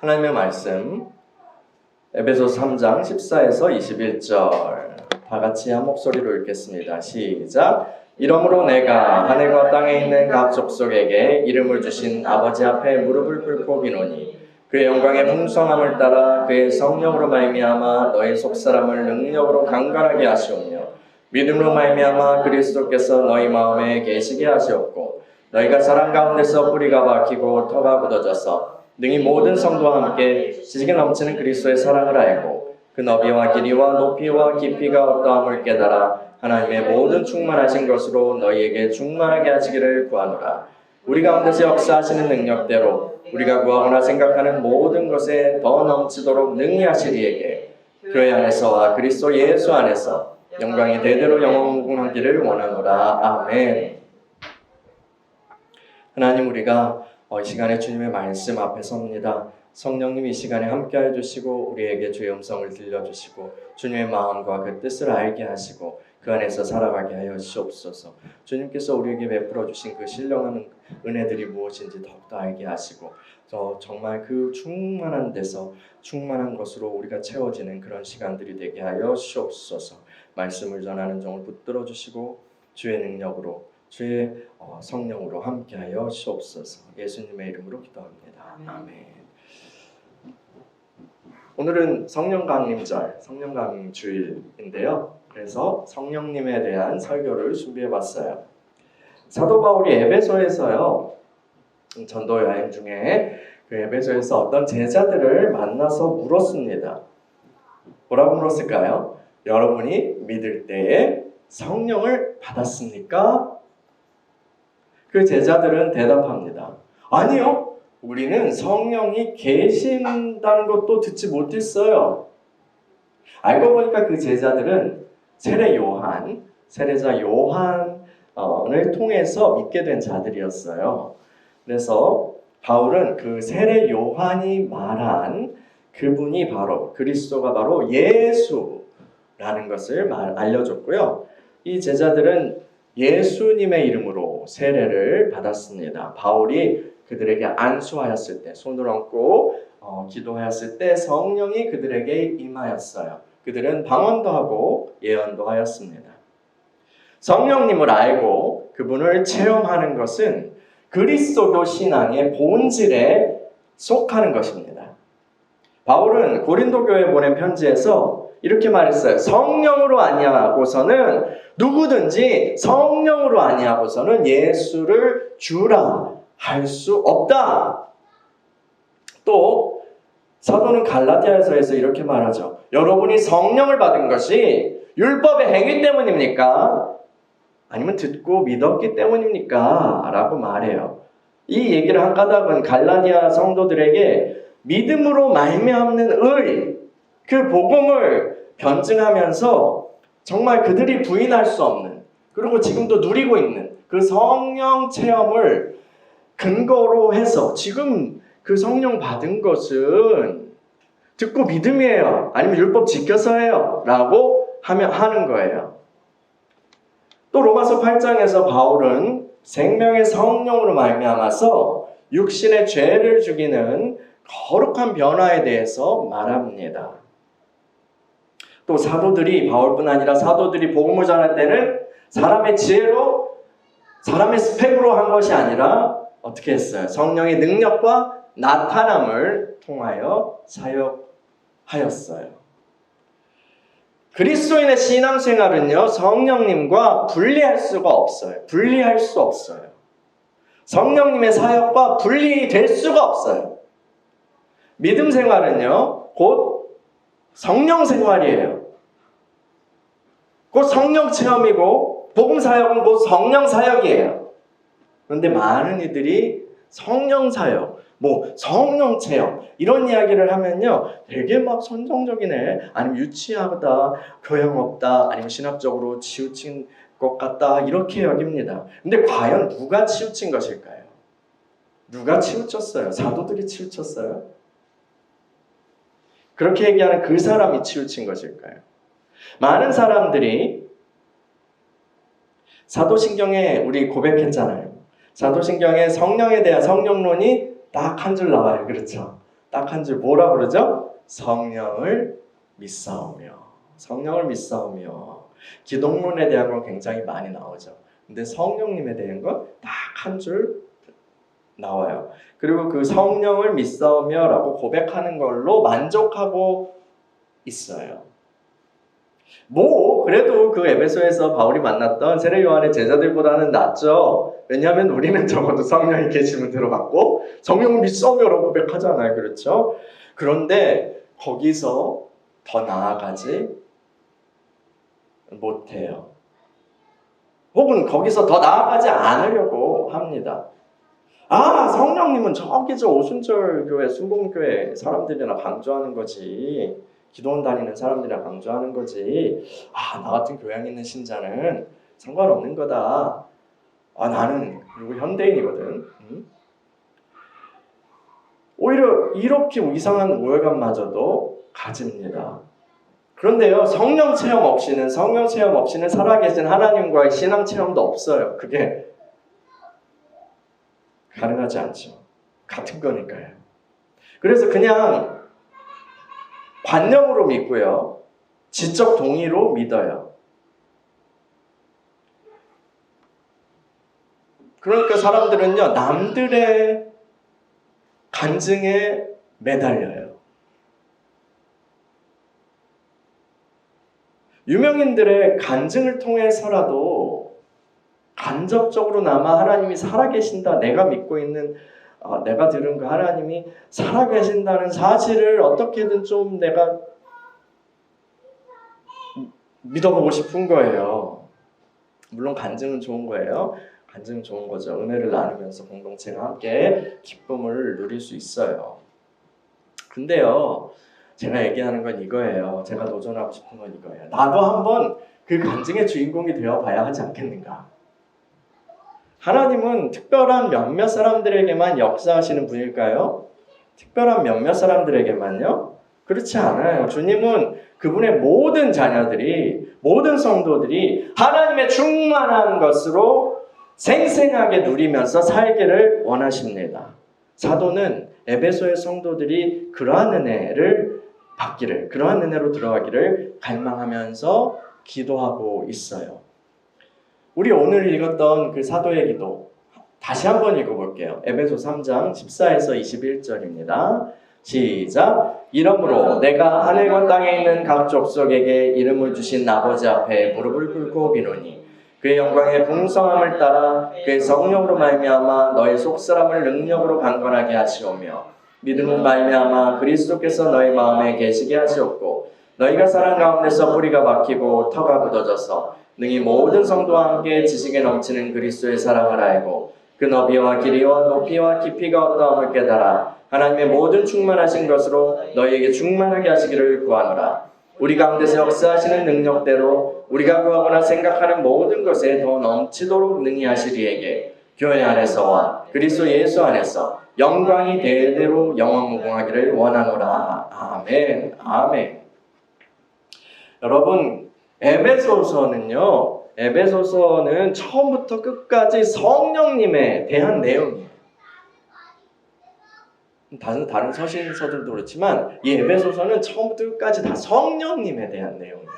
하나님의 말씀 에베소서 3장 14에서 21절 다 같이 한 목소리로 읽겠습니다. 시작. 이러므로 내가 하늘과 땅에 있는 각 족속에게 이름을 주신 아버지 앞에 무릎을 꿇고 비노니 그의 영광의 풍성함을 따라 그의 성령으로 말미암아 너희 속사람을 능력으로 강건하게 하시오며 믿음으로 말미암아 그리스도께서 너희 마음에 계시게 하시었고 너희가 사랑 가운데서 뿌리가 박히고 터가 굳어져서 능히 모든 성도와 함께 지식에 넘치는 그리스도의 사랑을 알고 그 너비와 길이와 높이와 깊이가 어떠함을 깨달아 하나님의 모든 충만하신 것으로 너희에게 충만하게 하시기를 구하노라. 우리 가운데서 역사하시는 능력대로 우리가 구하거나 생각하는 모든 것에 더 넘치도록 능히 하시리에게 교회 안에서와 그리스도 예수 안에서 영광이 대대로 영원무궁하기를 원하노라. 아멘. 하나님, 우리가 이 시간에 주님의 말씀 앞에 섭니다. 성령님 이 시간에 함께해 주시고 우리에게 주의 음성을 들려주시고 주님의 마음과 그 뜻을 알게 하시고 그 안에서 살아가게 하여 주시옵소서. 주님께서 우리에게 베풀어 주신 그 신령한 은혜들이 무엇인지 더욱더 알게 하시고 정말 그 충만한 데서 충만한 것으로 우리가 채워지는 그런 시간들이 되게 하여 주시옵소서. 말씀을 전하는 종을 붙들어 주시고 주의 능력으로 주의 성령으로 함께하여 주옵소서. 예수님의 이름으로 기도합니다. 아멘. 오늘은 성령 강림절, 성령 강림 주일인데요. 그래서 성령님에 대한 설교를 준비해봤어요. 사도 바울이 에베소에서요, 전도 여행 중에 그 에베소에서 어떤 제자들을 만나서 물었습니다. 뭐라고 물었을까요? 여러분이 믿을 때에 성령을 받았습니까? 그 제자들은 대답합니다. 아니요, 우리는 성령이 계신다는 것도 듣지 못했어요. 알고 보니까 그 제자들은 세례자 요한을 통해서 믿게 된 자들이었어요. 그래서 바울은 그 세례 요한이 말한 그분이 바로 그리스도가 바로 예수라는 것을 알려줬고요. 이 제자들은 예수님의 이름으로 세례를 받았습니다. 바울이 그들에게 안수하였을 때, 손을 얹고 기도하였을 때 성령이 그들에게 임하였어요. 그들은 방언도 하고 예언도 하였습니다. 성령님을 알고 그분을 체험하는 것은 그리스도교 신앙의 본질에 속하는 것입니다. 바울은 고린도 교회에 보낸 편지에서 이렇게 말했어요. 성령으로 아니하고서는 누구든지 성령으로 아니하고서는 예수를 주라 할 수 없다. 또 사도는 갈라디아서에서 이렇게 말하죠. 여러분이 성령을 받은 것이 율법의 행위 때문입니까? 아니면 듣고 믿었기 때문입니까? 라고 말해요. 이 얘기를 한 까닭은 갈라디아 성도들에게 믿음으로 말미암는 의, 그 복음을 변증하면서 정말 그들이 부인할 수 없는, 그리고 지금도 누리고 있는 그 성령 체험을 근거로 해서 지금 그 성령 받은 것은 듣고 믿음이에요, 아니면 율법 지켜서예요 라고 하는 거예요. 또 로마서 8장에서 바울은 생명의 성령으로 말미암아서 육신의 죄를 죽이는 거룩한 변화에 대해서 말합니다. 또 사도들이, 바울뿐 아니라 사도들이 복음을 전할 때는 사람의 지혜로, 사람의 스펙으로 한 것이 아니라 어떻게 했어요? 성령의 능력과 나타남을 통하여 사역하였어요. 그리스도인의 신앙생활은요, 성령님과 분리할 수가 없어요. 분리할 수 없어요. 성령님의 사역과 분리될 수가 없어요. 믿음 생활은요, 곧 성령 생활이에요. 곧 성령 체험이고, 복음 사역은 곧 성령 사역이에요. 그런데 많은 이들이 성령 사역, 성령 체험 이런 이야기를 하면요, 되게 막 선정적이네, 아니면 유치하다, 교양 없다, 아니면 신학적으로 치우친 것 같다, 이렇게 여깁니다. 근데 과연 누가 치우친 것일까요? 누가 치우쳤어요? 사도들이 치우쳤어요? 그렇게 얘기하는 그 사람이 치우친 것일까요? 많은 사람들이 사도신경에 우리 고백했잖아요. 사도신경에 성령에 대한 성령론이 딱 한 줄 나와요. 그렇죠? 딱 한 줄 뭐라 그러죠? 성령을 믿사오며. 성령을 믿사오며. 기독론에 대한 건 굉장히 많이 나오죠. 근데 성령님에 대한 건 딱 한 줄 나와요. 그리고 그 성령을 믿사오며 라고 고백하는 걸로 만족하고 있어요. 그래도 그 에베소에서 바울이 만났던 세례 요한의 제자들보다는 낫죠. 왜냐하면 우리는 적어도 성령이 계시면 들어봤고 성령을 믿사오며라고 고백하잖아요. 그렇죠? 그런데 거기서 더 나아가지 못해요. 혹은 거기서 더 나아가지 않으려고 합니다. 성령님은 저기 저 오순절 교회, 순봉교회 사람들이나 강조하는 거지. 기도원 다니는 사람들이나 강조하는 거지. 나 같은 교양 있는 신자는 상관없는 거다. 나는 그리고 현대인이거든. 오히려 이렇게 이상한 우월감마저도 가집니다. 그런데요, 성령 체험 없이는 살아계신 하나님과의 신앙 체험도 없어요. 그게 가능하지 않죠. 같은 거니까요. 그래서 그냥 관념으로 믿고요. 지적 동의로 믿어요. 그러니까 사람들은요, 남들의 간증에 매달려요. 유명인들의 간증을 통해서라도 간접적으로나마 하나님이 살아계신다, 내가 믿고 있는 내가 들은 그 하나님이 살아계신다는 사실을 어떻게든 좀 내가 믿어보고 싶은 거예요. 물론 간증은 좋은 거예요. 간증은 좋은 거죠. 은혜를 나누면서 공동체가 함께 기쁨을 누릴 수 있어요. 근데요, 제가 얘기하는 건 이거예요. 제가 도전하고 싶은 건 이거예요. 나도 한번 그 간증의 주인공이 되어봐야 하지 않겠는가. 하나님은 특별한 몇몇 사람들에게만 역사하시는 분일까요? 특별한 몇몇 사람들에게만요? 그렇지 않아요. 주님은 그분의 모든 자녀들이, 모든 성도들이 하나님의 충만한 것으로 생생하게 누리면서 살기를 원하십니다. 사도는 에베소의 성도들이 그러한 은혜를 받기를, 그러한 은혜로 들어가기를 갈망하면서 기도하고 있어요. 우리 오늘 읽었던 그 사도의 기도 다시 한번 읽어볼게요. 에베소 3장 14에서 21절입니다. 시작. 이러므로 내가 하늘과 땅에 있는 각 족속에게 이름을 주신 아버지 앞에 무릎을 꿇고 비노니 그의 영광의 풍성함을 따라 그의 성령으로 말미암아 너의 속사람을 능력으로 강건하게 하시오며 믿음으로 말미암아 그리스도께서 너희 마음에 계시게 하시옵고 너희가 사랑 가운데서 뿌리가 박히고 터가 굳어져서 능히 모든 성도와 함께 지식에 넘치는 그리스도의 사랑을 알고 그 너비와 길이와 높이와 깊이가 어떠함을 깨달아 하나님의 모든 충만하신 것으로 너희에게 충만하게 하시기를 구하노라. 우리 가운데서 역사하시는 능력대로 우리가 구하거나 생각하는 모든 것에 더 넘치도록 능히 하시리에게 교회 안에서와 그리스도 예수 안에서 영광이 대대로 영원무궁하기를 원하노라. 아멘. 아멘. 여러분, 에베소서는 처음부터 끝까지 성령님에 대한 내용이에요. 다른 서신서들도 그렇지만 이 에베소서는 처음부터 끝까지 다 성령님에 대한 내용이에요.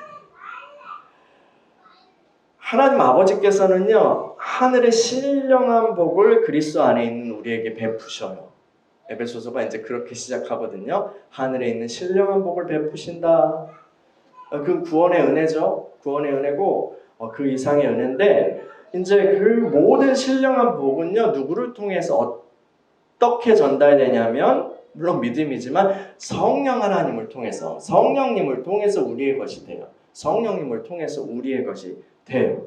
하나님 아버지께서는요, 하늘의 신령한 복을 그리스도 안에 있는 우리에게 베푸셔요. 에베소서가 이제 그렇게 시작하거든요. 하늘에 있는 신령한 복을 베푸신다. 그 구원의 은혜죠. 구원의 은혜고 그 이상의 은혜인데 이제 그 모든 신령한 복은요, 누구를 통해서 어떻게 전달되냐면 물론 믿음이지만 성령님을 통해서 우리의 것이 돼요. 성령님을 통해서 우리의 것이 돼요.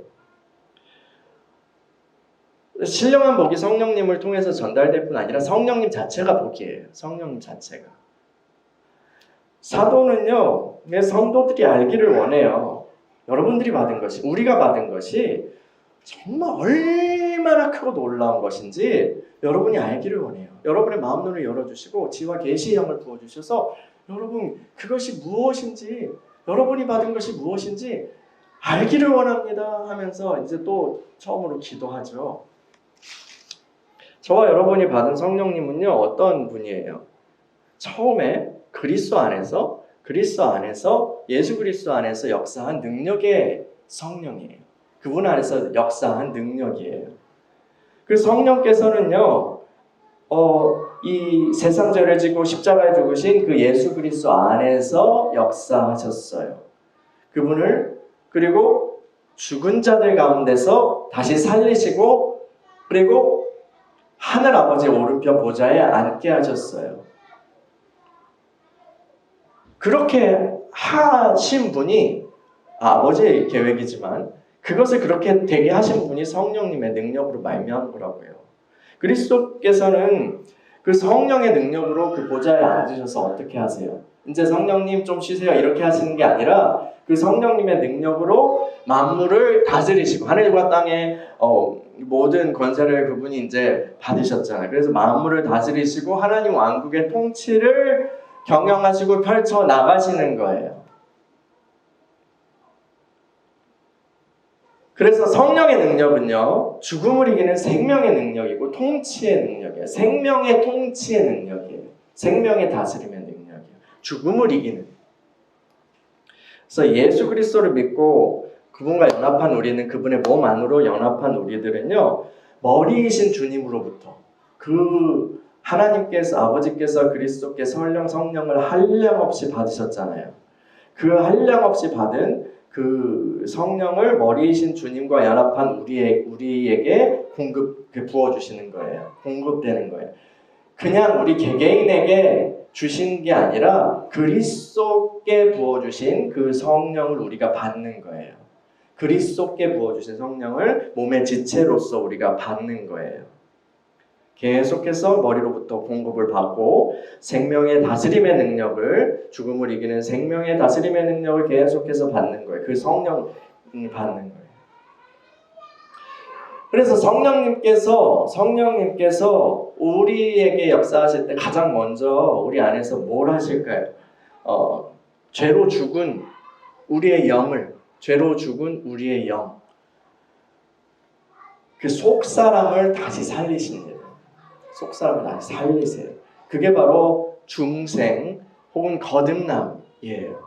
신령한 복이 성령님을 통해서 전달될 뿐 아니라 성령님 자체가 복이에요. 성령님 자체가. 사도는요, 성도들이 알기를 원해요. 여러분들이 받은 것이, 우리가 받은 것이 정말 얼마나 크고 놀라운 것인지 여러분이 알기를 원해요. 여러분의 마음눈을 열어주시고 지와 계시의 영을 부어주셔서 여러분 그것이 무엇인지, 여러분이 받은 것이 무엇인지 알기를 원합니다 하면서 이제 또 처음으로 기도하죠. 저와 여러분이 받은 성령님은요, 어떤 분이에요? 처음에 그리스도 안에서 예수 그리스도 안에서 역사한 능력의 성령이에요. 그분 안에서 역사한 능력이에요. 그 성령께서는요, 이 세상 죄를 지고 십자가에 죽으신 그 예수 그리스도 안에서 역사하셨어요. 그분을 그리고 죽은 자들 가운데서 다시 살리시고 그리고 하늘 아버지 오른편 보좌에 앉게 하셨어요. 그렇게 하신 분이 아버지의 계획이지만 그것을 그렇게 되게 하신 분이 성령님의 능력으로 말미암은 거라고요. 그리스도께서는 그 성령의 능력으로 그 보좌에 앉으셔서 어떻게 하세요? 이제 성령님 좀 쉬세요 이렇게 하시는 게 아니라 그 성령님의 능력으로 만물을 다스리시고 하늘과 땅의 모든 권세를 그분이 이제 받으셨잖아요. 그래서 만물을 다스리시고 하나님 왕국의 통치를 경영하시고 펼쳐 나가시는 거예요. 그래서 성령의 능력은요, 죽음을 이기는 생명의 능력이고 통치의 능력이에요. 생명의 통치의 능력이에요. 생명의 다스림의 능력이에요. 죽음을 이기는. 그래서 예수 그리스도를 믿고 그분과 연합한 우리는, 그분의 몸 안으로 연합한 우리들은요, 머리이신 주님으로부터 그 하나님께서, 아버지께서 그리스도께서 성령을 한량없이 받으셨잖아요. 그 한량없이 받은 그 성령을 머리이신 주님과 연합한 우리에게 부어주시는 거예요. 공급되는 거예요. 그냥 우리 개개인에게 주신 게 아니라 그리스도께 부어주신 그 성령을 우리가 받는 거예요. 그리스도께 부어주신 성령을 몸의 지체로서 우리가 받는 거예요. 계속해서 머리로부터 공급을 받고 생명의 다스림의 능력을, 죽음을 이기는 생명의 다스림의 능력을 계속해서 받는 거예요. 그 성령이 받는 거예요. 그래서 성령님께서 우리에게 역사하실 때 가장 먼저 우리 안에서 뭘 하실까요? 죄로 죽은 우리의 영을, 그 속사람을 다시 살리십니다. 속사람을 다시 살리세요. 그게 바로 중생 혹은 거듭남이에요.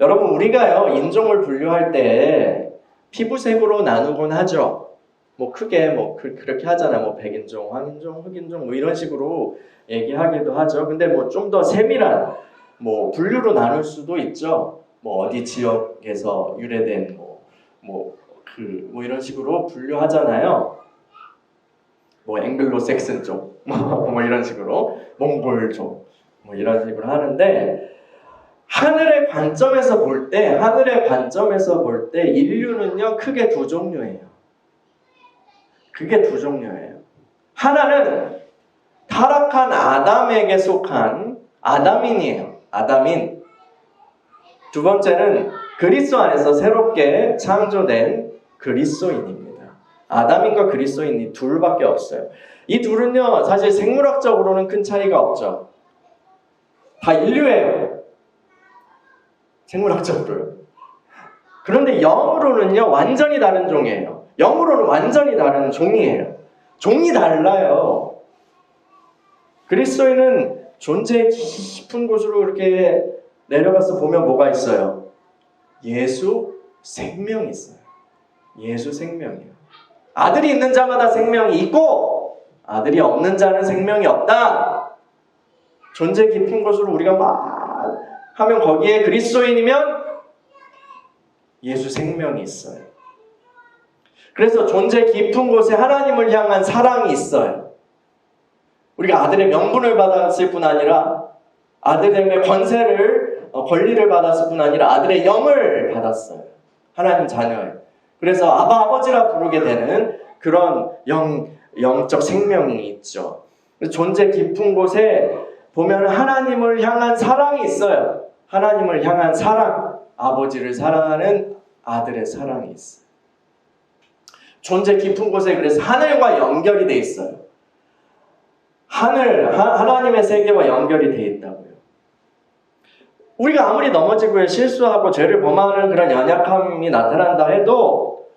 여러분, 우리가요 인종을 분류할 때 피부색으로 나누곤 하죠. 크게 그렇게 하잖아요. 백인종, 황인종, 흑인종 이런 식으로 얘기하기도 하죠. 근데 좀 더 세밀한 분류로 나눌 수도 있죠. 어디 지역에서 유래된 이런 식으로 분류하잖아요. 앵글로색슨 쪽, 이런 식으로, 몽골족, 이런 식으로 하는데, 하늘의 관점에서 볼 때 인류는요, 크게 두 종류예요. 그게 두 종류예요. 하나는 타락한 아담에게 속한 아담인이에요. 아담인. 두 번째는 그리스도 안에서 새롭게 창조된 그리스도인입니다. 아담인과 그리스도인이 둘밖에 없어요. 이 둘은요, 사실 생물학적으로는 큰 차이가 없죠. 다 인류예요. 생물학적으로요. 그런데 영으로는요, 완전히 다른 종이에요. 영으로는 완전히 다른 종이에요. 종이 달라요. 그리스도인은 존재의 깊은 곳으로 이렇게 내려가서 보면 뭐가 있어요? 예수 생명이 있어요. 예수 생명이에요. 아들이 있는 자마다 생명이 있고 아들이 없는 자는 생명이 없다. 존재 깊은 곳으로 우리가 막 하면 거기에 그리스도인이면 예수 생명이 있어요. 그래서 존재 깊은 곳에 하나님을 향한 사랑이 있어요. 우리가 아들의 명분을 받았을 뿐 아니라 아들의 권리를 받았을 뿐 아니라 아들의 영을 받았어요. 하나님 자녀예요. 그래서 아버지라 부르게 되는 그런 영적 생명이 있죠. 존재 깊은 곳에 보면 하나님을 향한 사랑이 있어요. 하나님을 향한 사랑, 아버지를 사랑하는 아들의 사랑이 있어요. 존재 깊은 곳에 그래서 하늘과 연결이 돼 있어요. 하나님의 세계와 연결이 돼 있다고요. 우리가 아무리 넘어지고 실수하고 죄를 범하는 그런 연약함이 나타난다 해도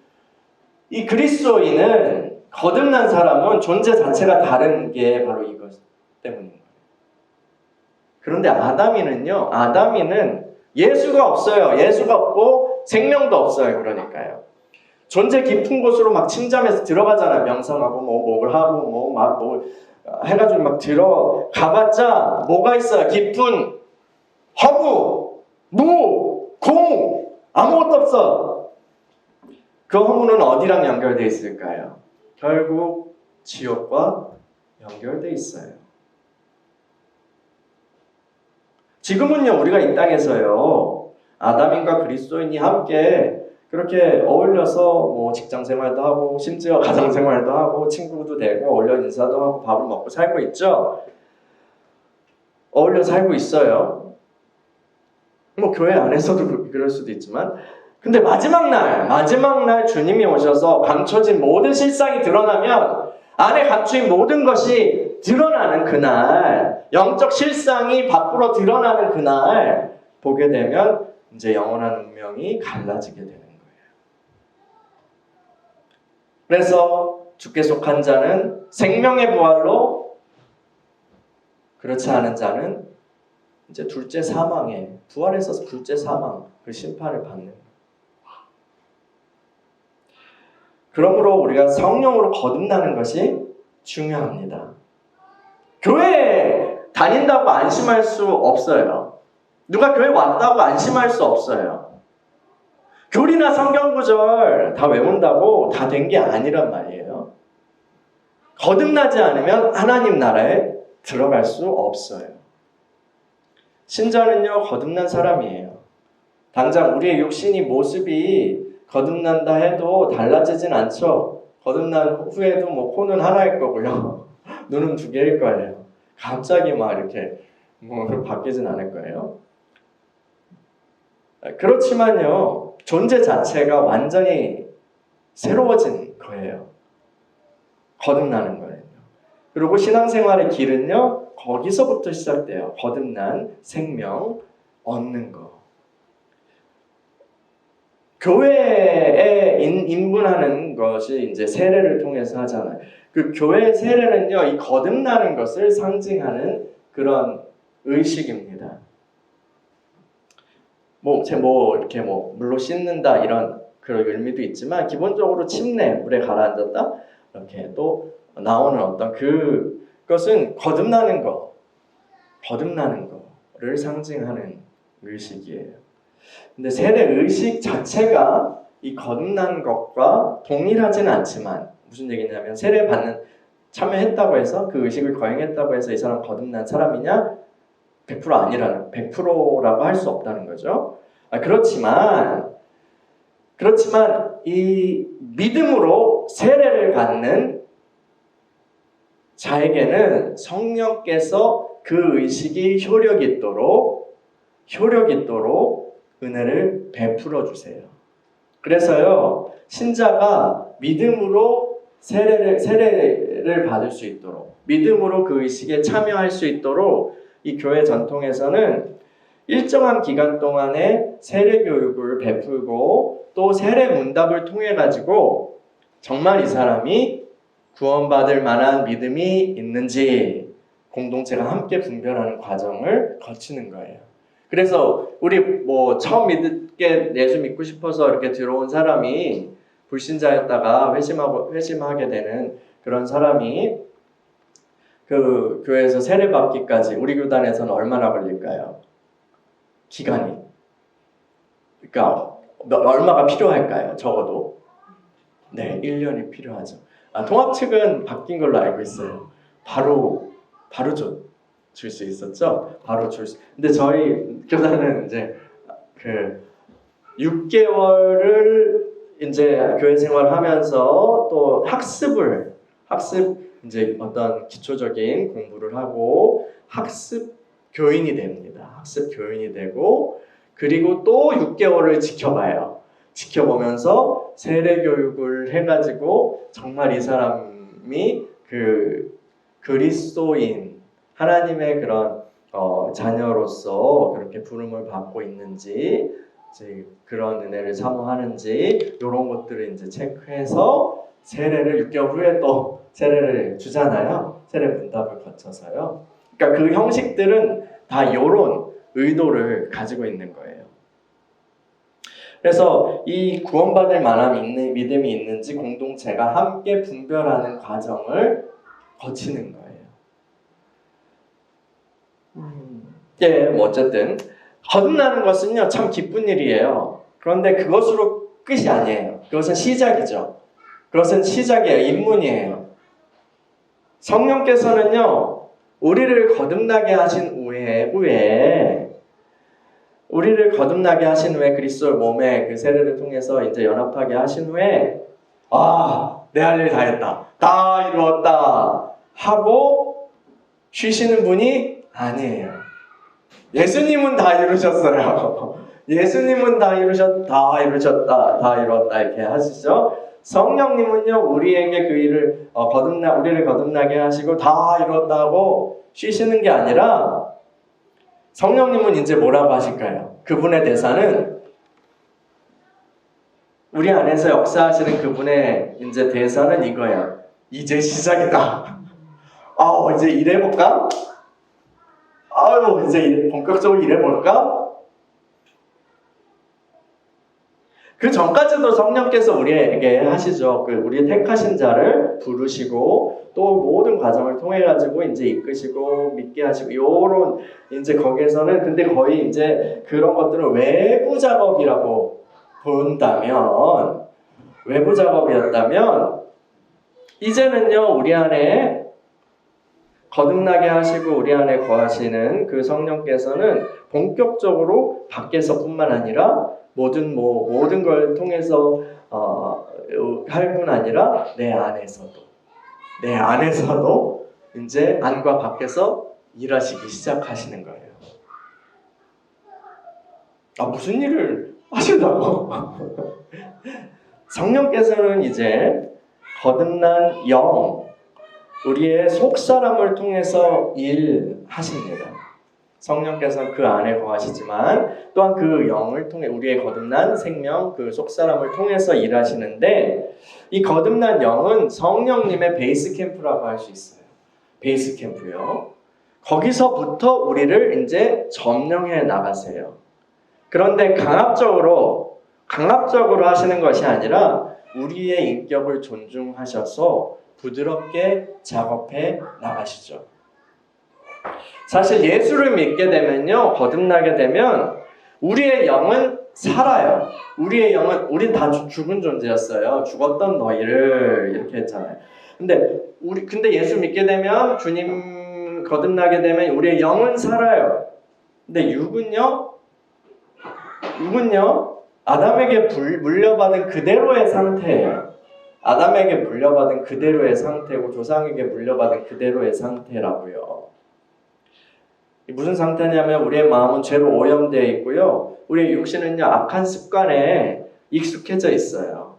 이 거듭난 사람은 존재 자체가 다른 게 바로 이것 때문인 거예요. 그런데 아담이는 예수가 없어요. 예수가 없고 생명도 없어요. 그러니까요. 존재 깊은 곳으로 막 침잠해서 들어가잖아요. 명상하고 뭘 하고 해가지고 막 들어가봤자 뭐가 있어요? 깊은 허무, 공 아무것도 없어. 그 허무는 어디랑 연결돼 있을까요? 결국 지옥과 연결돼 있어요. 지금은요, 우리가 이 땅에서요, 아담인과 그리스도인이 함께 그렇게 어울려서 직장 생활도 하고, 심지어 가정 생활도 하고, 친구도 되고, 어울려 인사도 하고, 밥을 먹고 살고 있죠? 어울려 살고 있어요. 교회 안에서도 그럴 수도 있지만, 근데 마지막 날 주님이 오셔서 감춰진 모든 실상이 드러나면, 안에 감추인 모든 것이 드러나는 그날, 영적 실상이 밖으로 드러나는 그날 보게 되면 이제 영원한 운명이 갈라지게 되는 거예요. 그래서 주께 속한 자는 생명의 부활로, 그렇지 않은 자는 이제 둘째 사망에, 부활에서 둘째 사망, 그 심판을 받는 거예요. 그러므로 우리가 성령으로 거듭나는 것이 중요합니다. 교회에 다닌다고 안심할 수 없어요. 누가 교회 왔다고 안심할 수 없어요. 교리나 성경 구절 다 외운다고 다 된 게 아니란 말이에요. 거듭나지 않으면 하나님 나라에 들어갈 수 없어요. 신자는요, 거듭난 사람이에요. 당장 우리의 육신이 모습이 거듭난다 해도 달라지진 않죠. 거듭난 후에도 코는 하나일 거고요. 눈은 두 개일 거예요. 갑자기 막 이렇게 바뀌진 않을 거예요. 그렇지만요, 존재 자체가 완전히 새로워진 거예요. 거듭나는 거예요. 그리고 신앙생활의 길은요, 거기서부터 시작돼요. 거듭난 생명 얻는 거. 교회에 입문하는 것이 이제 세례를 통해서 하잖아요. 그 교회 세례는요, 이 거듭나는 것을 상징하는 그런 의식입니다. 이렇게 물로 씻는다 이런 그런 의미도 있지만, 기본적으로 침례, 물에 가라앉았다 이렇게 또 나오는 어떤 그것은 거듭나는 거를 상징하는 의식이에요. 근데 세례 의식 자체가 이 거듭난 것과 동일하지는 않지만, 무슨 얘기냐면 세례 참여했다고 해서 그 의식을 거행했다고 해서 이 사람 거듭난 사람이냐? 100% 아니라는, 100%라고 할 수 없다는 거죠. 그렇지만 이 믿음으로 세례를 받는 자에게는 성령께서 그 의식이 효력 있도록 은혜를 베풀어 주세요. 그래서요, 신자가 믿음으로 세례를 받을 수 있도록, 믿음으로 그 의식에 참여할 수 있도록 이 교회 전통에서는 일정한 기간 동안에 세례 교육을 베풀고, 또 세례 문답을 통해 가지고 정말 이 사람이 구원받을 만한 믿음이 있는지 공동체가 함께 분별하는 과정을 거치는 거예요. 그래서 우리 처음 예수 믿고 싶어서 이렇게 들어온 사람이 불신자였다가 회심하게 되는 그런 사람이 그 교회에서 세례 받기까지 우리 교단에서는 얼마나 걸릴까요? 기간이. 그러니까 얼마가 필요할까요? 적어도. 네, 1년이 필요하죠. 통합 측은 바뀐 걸로 알고 있어요. 바로 줄 수 있었죠. 근데 저희 교단은 이제 6개월을 이제 교회 생활하면서 또 학습 이제 어떤 기초적인 공부를 하고 학습 교인이 됩니다. 학습 교인이 되고, 그리고 또 6개월을 지켜보면서 세례 교육을 해가지고 정말 이 사람이 그리스도인, 하나님의 그런 자녀로서 그렇게 부름을 받고 있는지, 이제 그런 은혜를 사모하는지, 이런 것들을 이제 체크해서 세례를 6개월 후에 또 세례를 주잖아요. 세례 문답을 거쳐서요. 그러니까 그 형식들은 다 이런 의도를 가지고 있는 거예요. 그래서 이 구원받을 만한 믿음이 있는지 공동체가 함께 분별하는 과정을 거치는 거예요. 예, 뭐 어쨌든 거듭나는 것은요 참 기쁜 일이에요. 그런데 그것으로 끝이 아니에요. 그것은 시작이죠. 그것은 시작이에요. 입문이에요. 성령께서는요 우리를 거듭나게 하신 후에 우리를 거듭나게 하신 후에 그리스도의 몸에 그 세례를 통해서 이제 연합하게 하신 후에 내 할 일 다 했다. 다 이루었다. 하고 쉬시는 분이 아니에요. 예수님은 다 이루셨어요. 예수님은 다 이루셨다. 이렇게 하시죠. 성령님은요, 우리에게 그 일을 우리를 거듭나게 하시고 다 이뤘다고 쉬시는 게 아니라 성령님은 이제 뭐라고 하실까요? 그분의 대사는 우리 안에서 역사하시는 그분의 이제 대사는 이거예요. 이제 시작이다. 이제 일해볼까? 이제 본격적으로 일해볼까? 그 전까지도 성령께서 우리에게 하시죠. 우리 택하신 자를 부르시고 또 모든 과정을 통해 가지고 이제 이끄시고 믿게 하시고 요런 이제 거기에서는 근데 거의 이제 그런 것들은 외부 작업이라고 외부 작업이었다면 이제는요 우리 안에 거듭나게 하시고 우리 안에 거하시는 그 성령께서는 본격적으로 밖에서뿐만 아니라 모든 걸 통해서 할 뿐 아니라 내 안에서도 이제 안과 밖에서 일하시기 시작하시는 거예요. 무슨 일을 하신다고? 성령께서는 이제 거듭난 영, 우리의 속사람을 통해서 일하십니다. 성령께서는 그 안에 거하시지만 또한 그 영을 통해 우리의 거듭난 생명, 그 속사람을 통해서 일하시는데 이 거듭난 영은 성령님의 베이스 캠프라고 할 수 있어요. 베이스 캠프요. 거기서부터 우리를 이제 점령해 나가세요. 그런데 강압적으로 하시는 것이 아니라 우리의 인격을 존중하셔서 부드럽게 작업해 나가시죠. 사실 예수를 믿게 되면요, 거듭나게 되면 우리의 영은 살아요. 우린 다 죽은 존재였어요. 죽었던 너희를 이렇게 했잖아요. 근데 예수 믿게 되면 주님 거듭나게 되면 우리의 영은 살아요. 근데 육은요 아담에게 물려받은 그대로의 상태예요. 아담에게 물려받은 그대로의 상태고 조상에게 물려받은 그대로의 상태라고요. 무슨 상태냐면 우리의 마음은 죄로 오염되어 있고요. 우리의 육신은요 악한 습관에 익숙해져 있어요.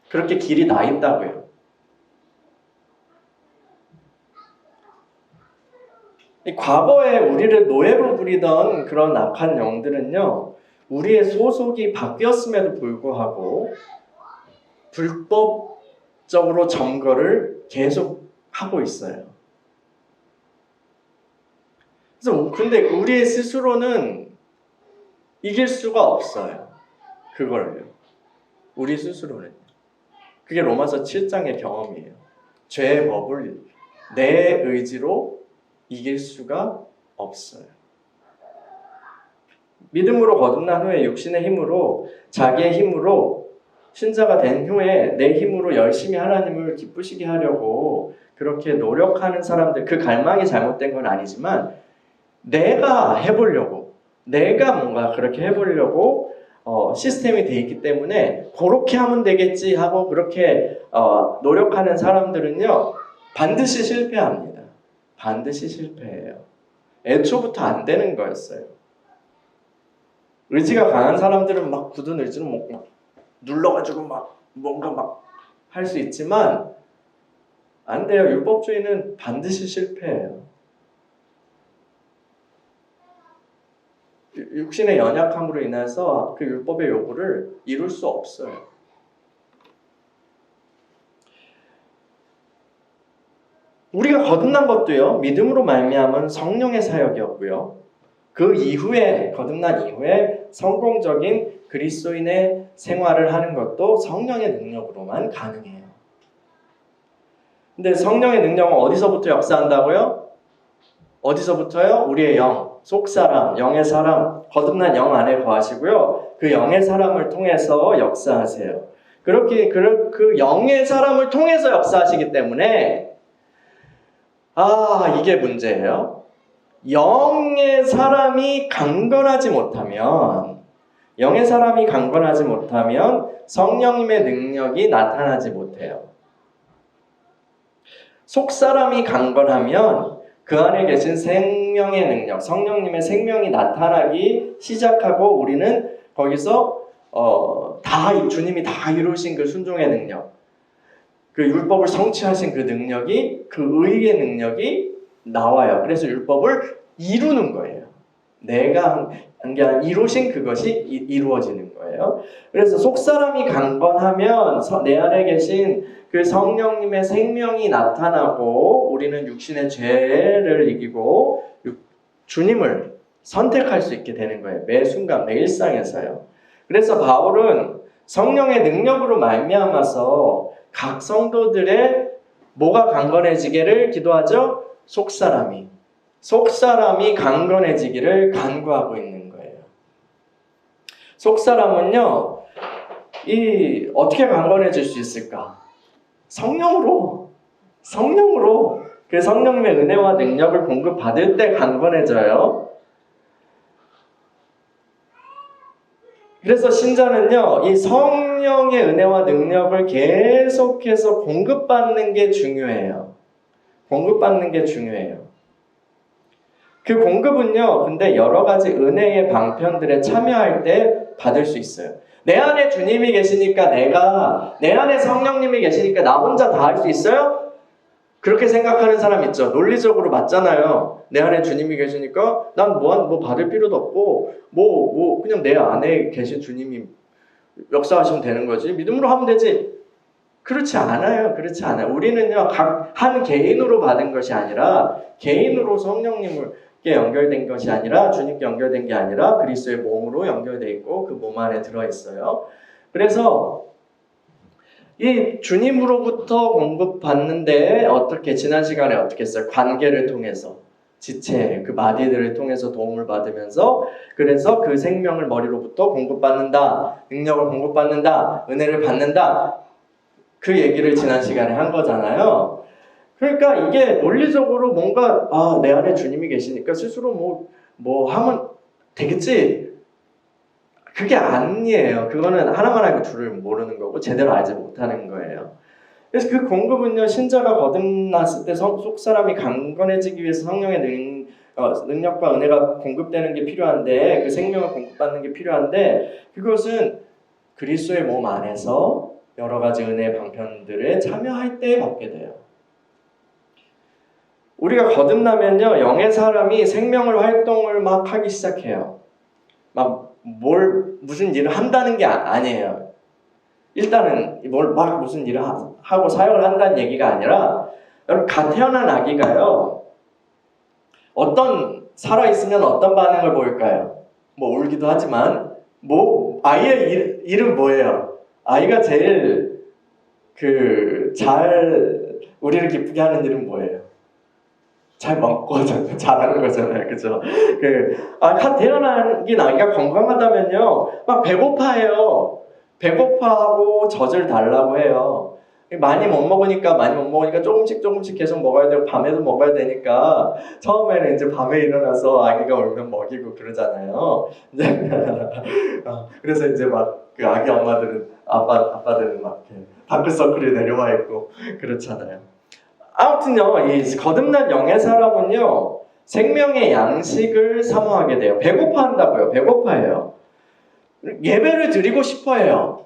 그렇게 길이 나 있다고요. 과거에 우리를 노예로 부리던 그런 악한 영들은요, 우리의 소속이 바뀌었음에도 불구하고 불법적으로 점거를 계속 하고 있어요. 근데 우리 스스로는 이길 수가 없어요. 그걸요. 우리 스스로는. 그게 로마서 7장의 경험이에요. 죄의 법을 내 의지로 이길 수가 없어요. 믿음으로 거듭난 후에 육신의 힘으로 자기의 힘으로 신자가 된 후에 내 힘으로 열심히 하나님을 기쁘시게 하려고 그렇게 노력하는 사람들, 그 갈망이 잘못된 건 아니지만 내가 뭔가 그렇게 해보려고 시스템이 돼 있기 때문에 그렇게 하면 되겠지 하고 그렇게 노력하는 사람들은요 반드시 실패합니다. 반드시 실패해요. 애초부터 안 되는 거였어요. 의지가 강한 사람들은 막 굳은 의지로 막 눌러가지고 막 뭔가 막 할 수 있지만 안 돼요. 율법주의는 반드시 실패해요. 육신의 연약함으로 인해서 그 율법의 요구를 이룰 수 없어요. 우리가 거듭난 것도요, 믿음으로 말미암은 성령의 사역이었고요. 그 이후에, 거듭난 이후에 성공적인 그리스도인의 생활을 하는 것도 성령의 능력으로만 가능해요. 근데 성령의 능력은 어디서부터 역사한다고요? 어디서부터요? 우리의 영, 속사람, 영의 사람, 거듭난 영 안에 거하시고요. 그 영의 사람을 통해서 역사하세요. 그렇게 그 영의 사람을 통해서 역사하시기 때문에 이게 문제예요. 영의 사람이 강건하지 못하면 성령님의 능력이 나타나지 못해요. 속사람이 강건하면 그 안에 계신 생명의 능력, 성령님의 생명이 나타나기 시작하고 우리는 거기서 주님이 다 이루신 그 순종의 능력, 그 율법을 성취하신 그 능력이, 그 의의 능력이 나와요. 그래서 율법을 이루는 거예요. 내가 한 게 아니라 이루신 그것이 이루어지는 거예요. 그래서 속사람이 강건하면 내 안에 계신 그 성령님의 생명이 나타나고 우리는 육신의 죄를 이기고 주님을 선택할 수 있게 되는 거예요. 매 순간, 매 일상에서요. 그래서 바울은 성령의 능력으로 말미암아서 각 성도들의 뭐가 강건해지기를 기도하죠? 속사람이 강건해지기를 간구하고 있는 거예요. 속사람은요, 어떻게 강건해질 수 있을까? 성령으로 그 성령님의 은혜와 능력을 공급받을 때 강건해져요. 그래서 신자는요, 이 성령의 은혜와 능력을 계속해서 공급받는 게 중요해요. 그 공급은요, 근데 여러 가지 은혜의 방편들에 참여할 때 받을 수 있어요. 내 안에 주님이 계시니까 내 안에 성령님이 계시니까 나 혼자 다 할 수 있어요? 그렇게 생각하는 사람 있죠. 논리적으로 맞잖아요. 내 안에 주님이 계시니까 난 뭐 받을 필요도 없고 그냥 내 안에 계신 주님이 역사하시면 되는 거지. 믿음으로 하면 되지. 그렇지 않아요. 우리는요, 한 개인으로 받은 것이 아니라 개인으로 성령님께 연결된 것이 아니라 주님께 연결된 게 아니라 그리스도의 몸으로 연결되어 있고 그 몸 안에 들어있어요. 그래서 이 주님으로부터 공급받는데 지난 시간에 어떻게 했어요? 관계를 통해서 지체, 그 마디들을 통해서 도움을 받으면서 그래서 그 생명을 머리로부터 공급받는다, 능력을 공급받는다, 은혜를 받는다, 그 얘기를 지난 시간에 한 거잖아요. 그러니까 이게 논리적으로 뭔가 내 안에 주님이 계시니까 스스로 뭐 하면 되겠지. 그게 아니에요. 그거는 하나만 알고 둘을 모르는 거고 제대로 알지 못하는 거예요. 그래서 그 공급은요, 신자가 거듭났을 때 속사람이 강건해지기 위해서 성령의 능력과 은혜가 공급되는 게 필요한데, 그 생명을 공급받는 게 필요한데, 그것은 그리스도의 몸 안에서 여러 가지 은혜의 방편들에 참여할 때 받게 돼요. 우리가 거듭나면요, 영의 사람이 생명을 활동을 막 하기 시작해요. 무슨 일을 한다는 게 아니에요. 일단은 무슨 일을 하고 사역을 한다는 얘기가 아니라, 여러분, 갓 태어난 아기가요, 살아있으면 어떤 반응을 보일까요? 울기도 하지만, 아이의 이름 뭐예요? 아이가 제일 우리를 기쁘게 하는 일은 뭐예요? 잘 먹고 잘하는 거잖아요. 그죠? 갓 태어난 아기가 건강하다면요, 막 배고파해요. 배고파하고 젖을 달라고 해요. 많이 못 먹으니까 조금씩 계속 먹어야 되고 밤에도 먹어야 되니까 처음에는 이제 밤에 일어나서 아기가 울면 먹이고 그러잖아요. 그래서 이제 그 아기 엄마들은 아빠들은 이렇게 다크서클이 내려와 있고 그렇잖아요. 아무튼요, 이 거듭난 영의 사람은요, 생명의 양식을 사모하게 돼요. 배고파한다고요. 배고파해요. 예배를 드리고 싶어해요.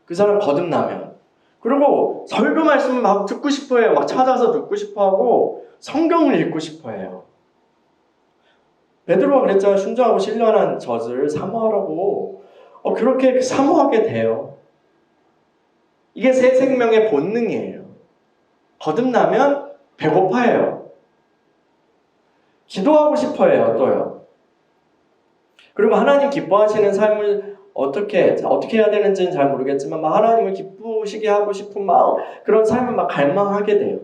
그 사람 거듭나면. 그리고 설교 말씀 막 듣고 싶어해요. 막 찾아서 듣고 싶어하고 성경을 읽고 싶어해요. 베드로가 그랬잖아요. 순종하고 신령한 젖을 사모하라고. 그렇게 사모하게 돼요. 이게 새 생명의 본능이에요. 거듭나면 배고파해요. 기도하고 싶어해요. 또요. 그리고 하나님 기뻐하시는 삶을 어떻게 해야 되는지는 잘 모르겠지만 막 하나님을 기쁘시게 하고 싶은 마음, 그런 삶을 막 갈망하게 돼요.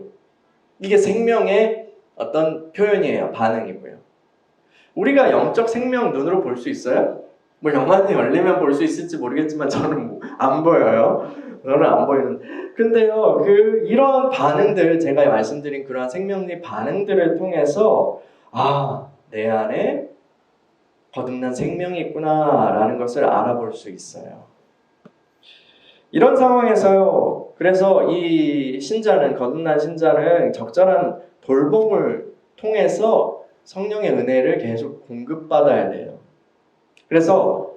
이게 생명의 어떤 표현이에요. 반응이고요. 우리가 영적 생명 눈으로 볼 수 있어요? 뭐 영안이 열리면 볼 수 있을지 모르겠지만 저는 안 보여요. 저는 안 보이는데. 근데요, 이런 반응들, 제가 말씀드린 그러한 생명의 반응들을 통해서 내 안에 거듭난 생명이 있구나라는 것을 알아볼 수 있어요. 이런 상황에서요, 그래서 이 신자는, 거듭난 신자는 적절한 돌봄을 통해서 성령의 은혜를 계속 공급받아야 돼요. 그래서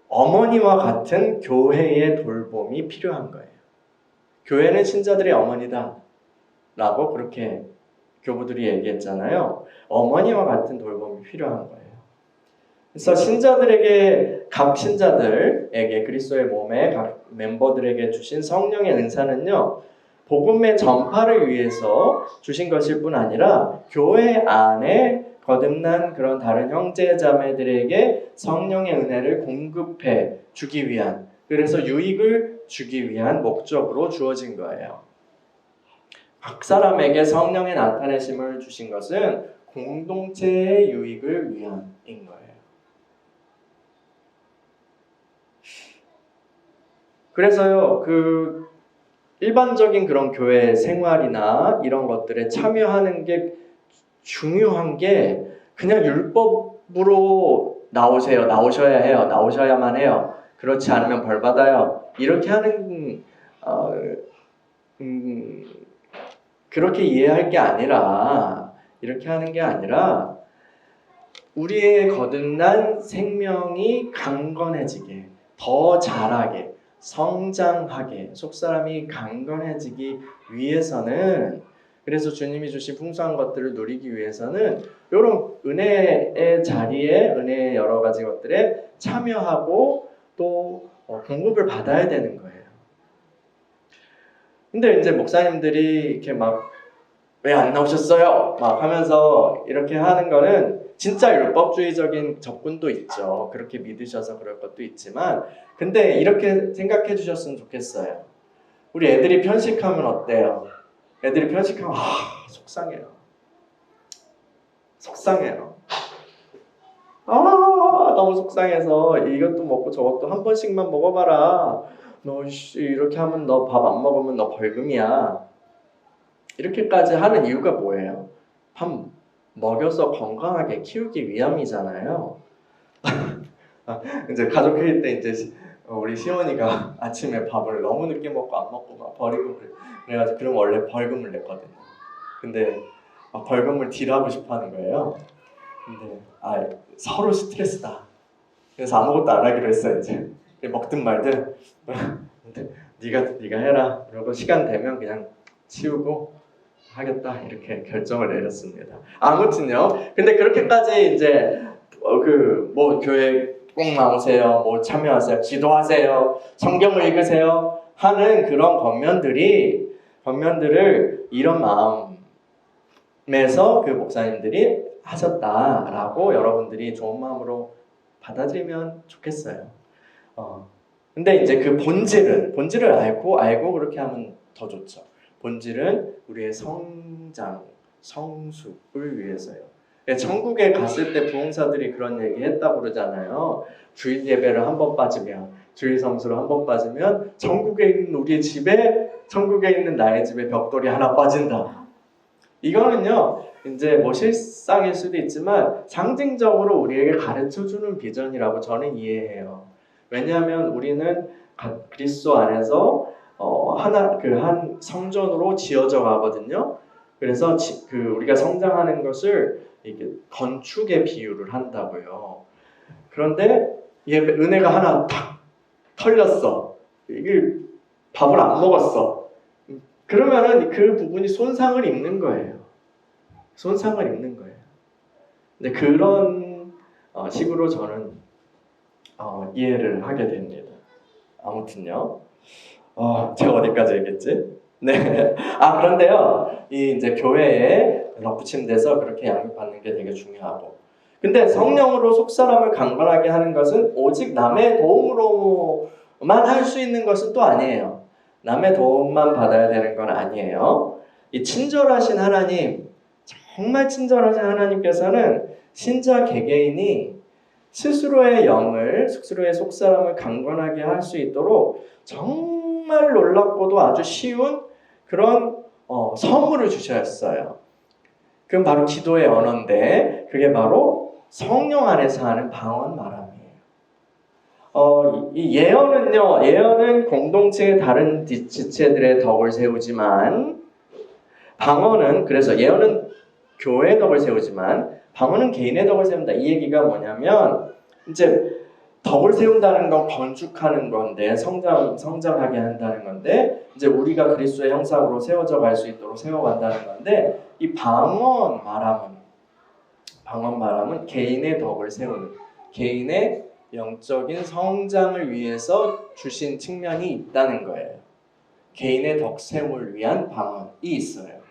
어머니와 같은 교회의 돌봄이 필요한 거예요. 교회는 신자들의 어머니다 라고 그렇게 교부들이 얘기했잖아요. 어머니와 같은 돌봄이 필요한 거예요. 그래서 각 신자들에게, 그리스도의 몸의 각 멤버들에게 주신 성령의 은사는요, 복음의 전파를 위해서 주신 것일 뿐 아니라 교회 안에 거듭난 그런 다른 형제 자매들에게 성령의 은혜를 공급해 주기 위한, 그래서 유익을 주기 위한 목적으로 주어진 거예요. 각 사람에게 성령의 나타내심을 주신 것은 공동체의 유익을 위함인 거예요. 그래서요, 일반적인 그런 교회 생활이나 이런 것들에 참여하는 게 중요한 게, 그냥 율법으로 나오셔야 해요. 나오셔야만 해요. 그렇지 않으면 벌 받아요. 이렇게 하는, 그렇게 이해할 게 아니라, 이렇게 하는 게 아니라, 우리의 거듭난 생명이 강건해지게, 더 자라게, 성장하게, 속사람이 강건해지기 위해서는, 그래서 주님이 주신 풍성한 것들을 누리기 위해서는 이런 은혜의 자리에, 은혜의 여러 가지 것들에 참여하고 또 공급을 받아야 되는 거예요. 근데 이제 목사님들이 이렇게 막 왜 안 나오셨어요? 막 하면서 이렇게 하는 거는 진짜 율법주의적인 접근도 있죠. 그렇게 믿으셔서 그럴 것도 있지만, 근데 이렇게 생각해 주셨으면 좋겠어요. 우리 애들이 편식하면 어때요? 애들이 편식하면 속상해요. 너무 속상해서 이것도 먹고 저것도 한 번씩만 먹어봐라. 너 이렇게 하면 너 밥 안 먹으면 너 벌금이야. 이렇게까지 하는 이유가 뭐예요? 밥 먹여서 건강하게 키우기 위함이잖아요. 이제 가족 회의 때 이제 우리 시원이가 아침에 밥을 너무 늦게 먹고 안 먹고 막 버리고 그래가지고, 그럼 원래 벌금을 냈거든요. 근데 벌금을 딜하고 싶어하는 거예요. 근데 서로 스트레스다. 그래서 아무것도 안 하기로 했어요. 이제 먹든 말든 네가 해라. 그리고 시간 되면 그냥 치우고 하겠다, 이렇게 결정을 내렸습니다. 아무튼요. 근데 그렇게까지 이제 교회 꼭 나오세요, 참여하세요, 기도하세요, 성경을 읽으세요 하는 그런 겉면들을 이런 마음에서 그 목사님들이 하셨다라고 여러분들이 좋은 마음으로 받아들이면 좋겠어요. 근데 이제 그 본질을 알고 그렇게 하면 더 좋죠. 본질은 우리의 성장, 성숙을 위해서요. 천국에 갔을 때 부흥사들이 그런 얘기 했다고 그러잖아요. 주일 예배를 한 번 빠지면, 주일 성수를 한 번 빠지면 천국에 있는 우리의 집에, 천국에 있는 나의 집에 벽돌이 하나 빠진다. 이거는요, 이제 실상일 수도 있지만 상징적으로 우리에게 가르쳐주는 비전이라고 저는 이해해요. 왜냐하면 우리는 그리스도 안에서 한 성전으로 지어져 가거든요. 그래서 우리가 성장하는 것을 이게 건축에 비유를 한다고요. 그런데 은혜가 하나 탁 털렸어. 이게 밥을 안 먹었어. 그러면은 그 부분이 손상을 입는 거예요. 근데 그런 식으로 저는 이해를 하게 됩니다. 아무튼요. 제가 어디까지 얘기했지? 네. 그런데요. 이 이제 교회에 덧붙임돼서 그렇게 양육받는 게 되게 중요하고. 근데 성령으로 속사람을 강건하게 하는 것은 오직 남의 도움으로만 할 수 있는 것은 또 아니에요. 남의 도움만 받아야 되는 건 아니에요. 이 친절하신 하나님, 정말 친절하신 하나님께서는 신자 개개인이 스스로의 영을, 스스로의 속사람을 강건하게 할 수 있도록 정말 놀랍고도 아주 쉬운 그런 선물을 주셨어요. 그건 바로 기도의 언어인데 그게 바로 성령 안에서 하는 방언 말함이에요. 이 예언은 공동체의 다른 지체들의 덕을 세우지만 방언은, 그래서 예언은 교회의 덕을 세우지만 방언은 개인의 덕을 세운다. 이 얘기가 뭐냐면 이제 덕을 세운다는 건 건축하는 건데 성장하게 한다는 건데 이제 우리가 그리스도의 형상으로 세워져 갈 수 있도록 세워간다는 건데 이 방언 말함은 개인의 덕을 세우는, 개인의 영적인 성장을 위해서 주신 측면이 있다는 거예요. 개인의 덕 세움을 위한 방언이 있어요.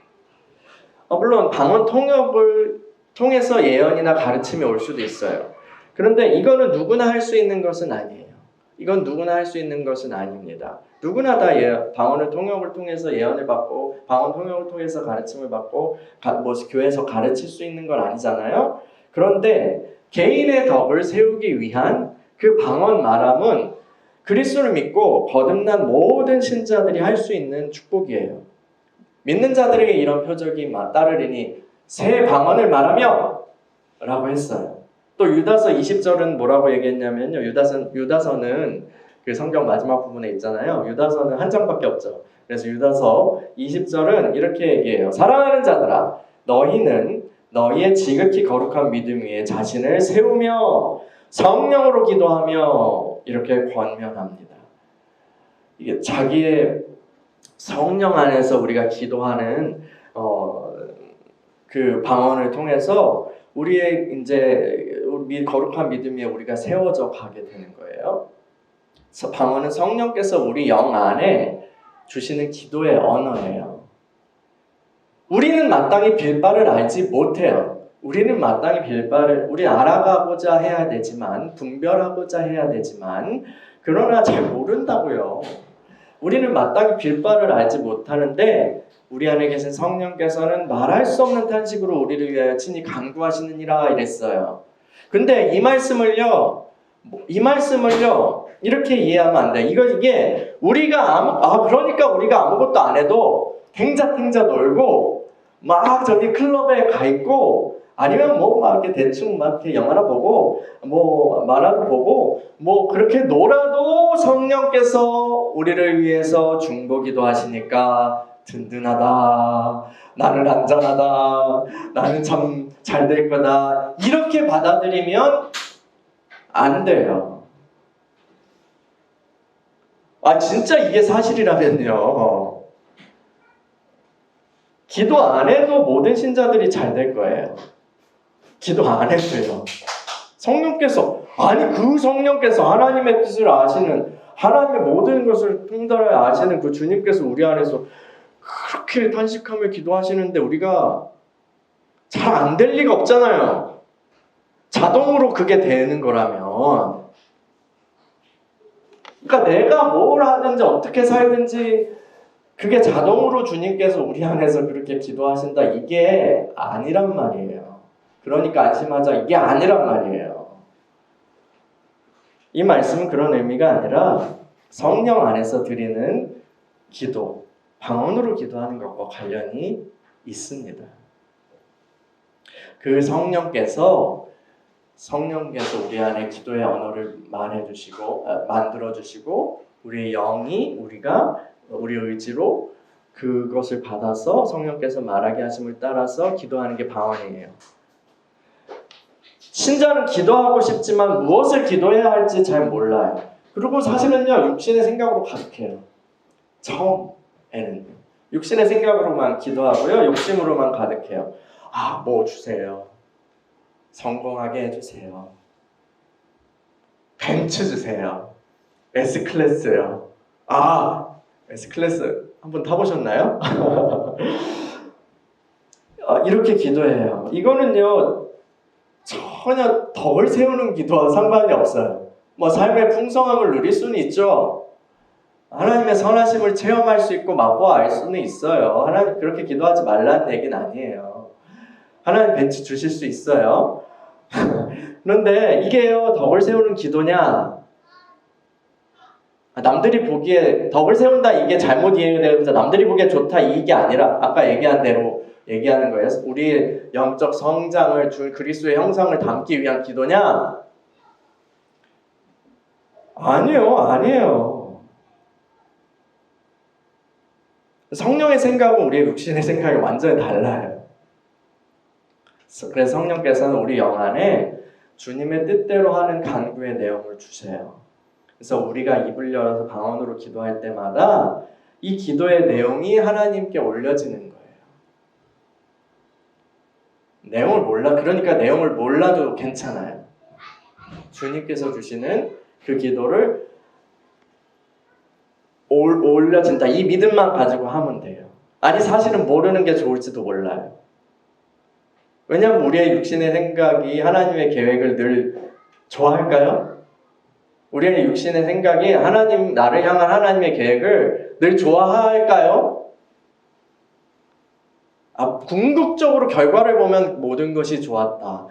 물론 방언 통역을 통해서 예언이나 가르침이 올 수도 있어요. 그런데 이거는 누구나 할 수 있는 것은 아니에요. 이건 누구나 할 수 있는 것은 아닙니다. 누구나 다 방언을 통역을 통해서 예언을 받고 방언 통역을 통해서 가르침을 받고 교회에서 가르칠 수 있는 건 아니잖아요. 그런데 개인의 덕을 세우기 위한 그 방언 말함은 그리스도를 믿고 거듭난 모든 신자들이 할 수 있는 축복이에요. 믿는 자들에게 이런 표적이 따르리니 새 방언을 말하며 라고 했어요. 또 유다서 20절은 뭐라고 얘기했냐면요. 유다서는 그 성경 마지막 부분에 있잖아요. 유다서는 한 장밖에 없죠. 그래서 유다서 20절은 이렇게 얘기해요. 사랑하는 자들아, 너희는 너희의 지극히 거룩한 믿음 위에 자신을 세우며 성령으로 기도하며 이렇게 권면합니다. 이게 자기의 성령 안에서 우리가 기도하는 그 방언을 통해서 우리의 이제 거룩한 믿음 위에 우리가 세워져 가게 되는 거예요. 그래서 방언은 성령께서 우리 영 안에 주시는 기도의 언어예요. 우리는 마땅히 빌바를 알지 못해요. 우리는 알아가고자 해야 되지만, 분별하고자 해야 되지만, 그러나 잘 모른다고요. 우리는 마땅히 빌바를 알지 못하는데 우리 안에 계신 성령께서는 말할 수 없는 탄식으로 우리를 위하여 친히 간구하시느니라 이랬어요. 근데 이 말씀을요 이렇게 이해하면 안 돼. 이게 그러니까 우리가 아무것도 안 해도 탱자탱자 놀고 막 저기 클럽에 가 있고 아니면 막 이렇게 대충 막 이렇게 영화나 보고 만화도 보고 그렇게 놀아도 성령께서 우리를 위해서 중보기도 하시니까 든든하다, 나는 안전하다, 나는 참 잘 될 거다, 이렇게 받아들이면 안 돼요. 진짜 이게 사실이라면요, 기도 안 해도 모든 신자들이 잘 될 거예요. 기도 안 해도요. 그 성령께서 하나님의 뜻을 아시는, 하나님의 모든 것을 통달하여 아시는 그 주님께서 우리 안에서 그렇게 탄식하며 기도하시는데 우리가 잘 안 될 리가 없잖아요. 자동으로 그게 되는 거라면. 그러니까 내가 뭘 하든지 어떻게 살든지 그게 자동으로 주님께서 우리 안에서 그렇게 기도하신다, 이게 아니란 말이에요. 그러니까 안심하자, 이게 아니란 말이에요. 이 말씀은 그런 의미가 아니라 성령 안에서 드리는 기도, 방언으로 기도하는 것과 관련이 있습니다. 그 성령께서 우리 안에 기도의 언어를 만들어주시고 우리의 영이 우리 의지로 그것을 받아서 성령께서 말하게 하심을 따라서 기도하는 게 방언이에요. 신자는 기도하고 싶지만 무엇을 기도해야 할지 잘 몰라요. 그리고 사실은요, 육신의 생각으로 가득해요. 처음에는 육신의 생각으로만 기도하고요, 욕심으로만 가득해요. 뭐 주세요, 성공하게 해주세요, 벤츠 주세요, S클래스요. S클래스 한번 타보셨나요? 이렇게 기도해요. 이거는요, 전혀 덕을 세우는 기도와 상관이 없어요. 뭐 삶의 풍성함을 누릴 수는 있죠. 하나님의 선하심을 체험할 수 있고 맛보아 알 수는 있어요. 하나님 그렇게 기도하지 말라는 얘기는 아니에요. 하나님 벤치 주실 수 있어요. 그런데 이게요, 덕을 세우는 기도냐? 남들이 보기에 덕을 세운다 이게 잘못 이해되면서 남들이 보기에 좋다 이게 아니라 아까 얘기한 대로 얘기하는 거예요. 우리의 영적 성장을 줄 그리스도의 형상을 담기 위한 기도냐? 아니에요. 성령의 생각은 우리의 육신의 생각이 완전히 달라요. 그래서 성령께서는 우리 영 안에 주님의 뜻대로 하는 간구의 내용을 주세요. 그래서 우리가 입을 열어서 방언으로 기도할 때마다 이 기도의 내용이 하나님께 올려지는 거예요. 그러니까 내용을 몰라도 괜찮아요. 주님께서 주시는 그 기도를 올려진다. 이 믿음만 가지고 하면 돼요. 아니 사실은 모르는 게 좋을지도 몰라요. 왜냐하면 우리의 육신의 생각이 하나님의 계획을 늘 좋아할까요? 우리의 육신의 생각이 나를 향한 하나님의 계획을 늘 좋아할까요? 궁극적으로 결과를 보면 모든 것이 좋았다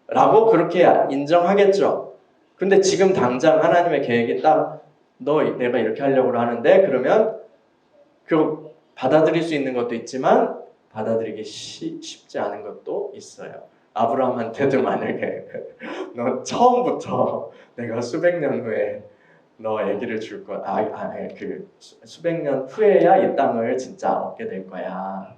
라고 그렇게 인정하겠죠. 근데 지금 당장 하나님의 계획이 내가 이렇게 하려고 하는데 그러면 그거 받아들일 수 있는 것도 있지만 받아들이기 쉽지 않은 것도 있어요. 아브라함한테도 만약에 너 처음부터 내가 수백 년 후에 너 아기를 줄 거야. 수백 년 후에야 이 땅을 진짜 얻게 될 거야.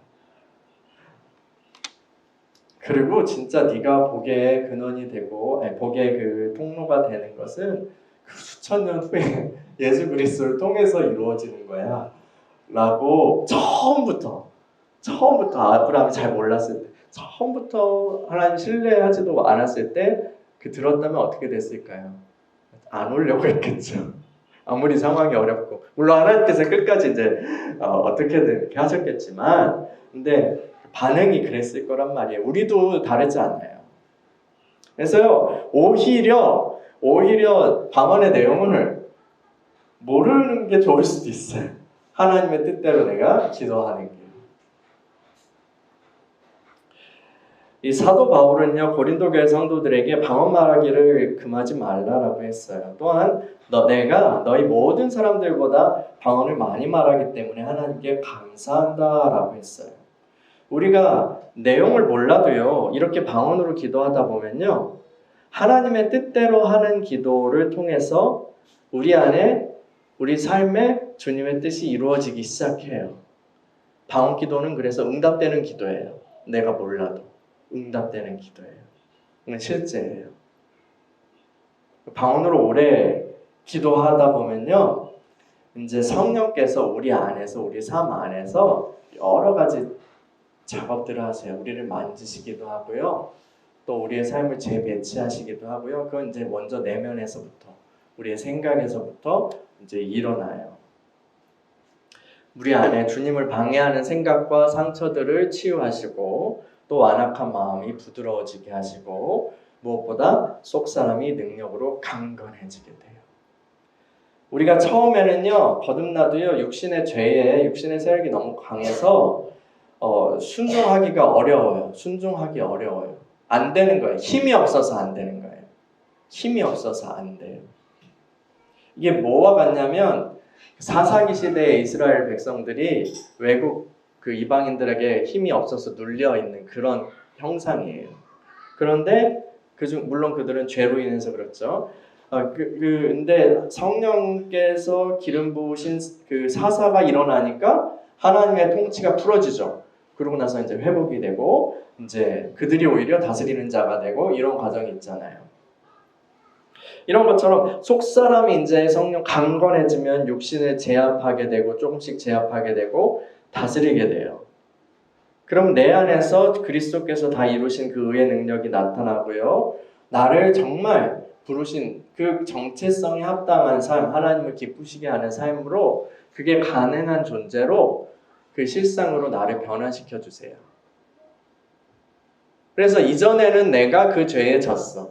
그리고 진짜 네가 복의 근원이 되고 복의 그 통로가 되는 것은 그 수천 년 후에 예수 그리스도를 통해서 이루어지는 거야. 라고 처음부터 아브라함이 잘 몰랐을 때 처음부터 하나님 신뢰하지도 않았을 때 들었다면 어떻게 됐을까요? 안 오려고 했겠죠. 아무리 상황이 어렵고 물론 하나님께서 끝까지 이제 어떻게든 이렇게 하셨겠지만 근데 반응이 그랬을 거란 말이에요. 우리도 다르지 않아요. 그래서요 오히려 방언의 내용을 모르는 게 좋을 수도 있어요. 하나님의 뜻대로 내가 기도하는 게. 이 사도 바울은요 고린도 교회 성도들에게 방언 말하기를 금하지 말라라고 했어요. 또한 내가 너희 모든 사람들보다 방언을 많이 말하기 때문에 하나님께 감사한다라고 했어요. 우리가 내용을 몰라도요 이렇게 방언으로 기도하다 보면요 하나님의 뜻대로 하는 기도를 통해서 우리 안에 우리 삶에 주님의 뜻이 이루어지기 시작해요. 방언 기도는 그래서 응답되는 기도예요. 내가 몰라도 응답되는 기도예요. 이건 실제예요. 방언으로 오래 기도하다 보면요 이제 성령께서 우리 안에서 우리 삶 안에서 여러 가지 작업들을 하세요. 우리를 만지시기도 하고요. 또 우리의 삶을 재배치하시기도 하고요. 그건 이제 먼저 내면에서부터 우리의 생각에서부터 이제 일어나요. 우리 안에 주님을 방해하는 생각과 상처들을 치유하시고 또 완악한 마음이 부드러워지게 하시고 무엇보다 속사람이 능력으로 강건해지게 돼요. 우리가 처음에는요 거듭나도요 육신의 세력이 너무 강해서 순종하기가 어려워요. 순종하기 어려워요. 안 되는 거예요. 힘이 없어서 안 되는 거예요. 힘이 없어서 안 돼요. 이게 뭐와 같냐면 사사기 시대의 이스라엘 백성들이 외국 그 이방인들에게 힘이 없어서 눌려 있는 그런 형상이에요. 그런데 물론 그들은 죄로 인해서 그렇죠. 근데 성령께서 기름 부으신 그 사사가 일어나니까 하나님의 통치가 풀어지죠. 그러고 나서 이제 회복이 되고 이제 그들이 오히려 다스리는 자가 되고 이런 과정이 있잖아요. 이런 것처럼 속사람이 이제 성령 강건해지면 육신을 제압하게 되고 조금씩 제압하게 되고 다스리게 돼요. 그럼 내 안에서 그리스도께서 다 이루신 그 의의 능력이 나타나고요. 나를 정말 부르신 그 정체성에 합당한 삶, 하나님을 기쁘시게 하는 삶으로 그게 가능한 존재로 그 실상으로 나를 변화시켜 주세요. 그래서 이전에는 내가 그 죄에 졌어.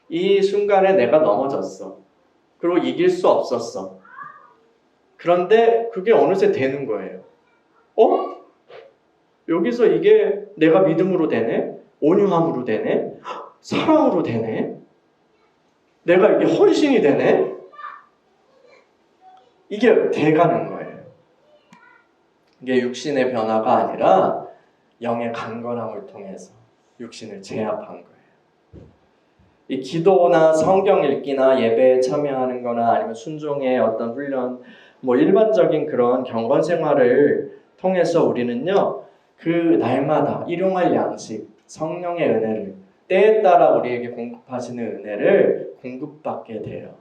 이 순간에 내가 넘어졌어. 그리고 이길 수 없었어. 그런데 그게 어느새 되는 거예요. 여기서 이게 내가 믿음으로 되네? 온유함으로 되네? 사랑으로 되네? 내가 이게 헌신이 되네? 이게 돼가는 거예요. 이게 육신의 변화가 아니라 영의 강건함을 통해서 육신을 제압한 거예요. 이 기도나 성경 읽기나 예배에 참여하는 거나 아니면 순종의 어떤 훈련, 일반적인 그런 경건 생활을 통해서 우리는요, 그 날마다 일용할 양식, 성령의 은혜를 때에 따라 우리에게 공급하시는 은혜를 공급받게 돼요.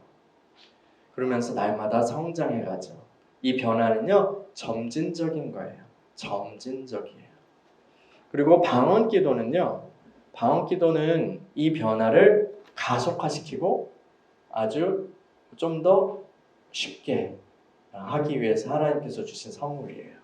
그러면서 날마다 성장해 가죠. 이 변화는요, 점진적인 거예요. 점진적이에요. 그리고 방언 기도는 이 변화를 가속화시키고 아주 좀 더 쉽게 하기 위해서 하나님께서 주신 선물이에요.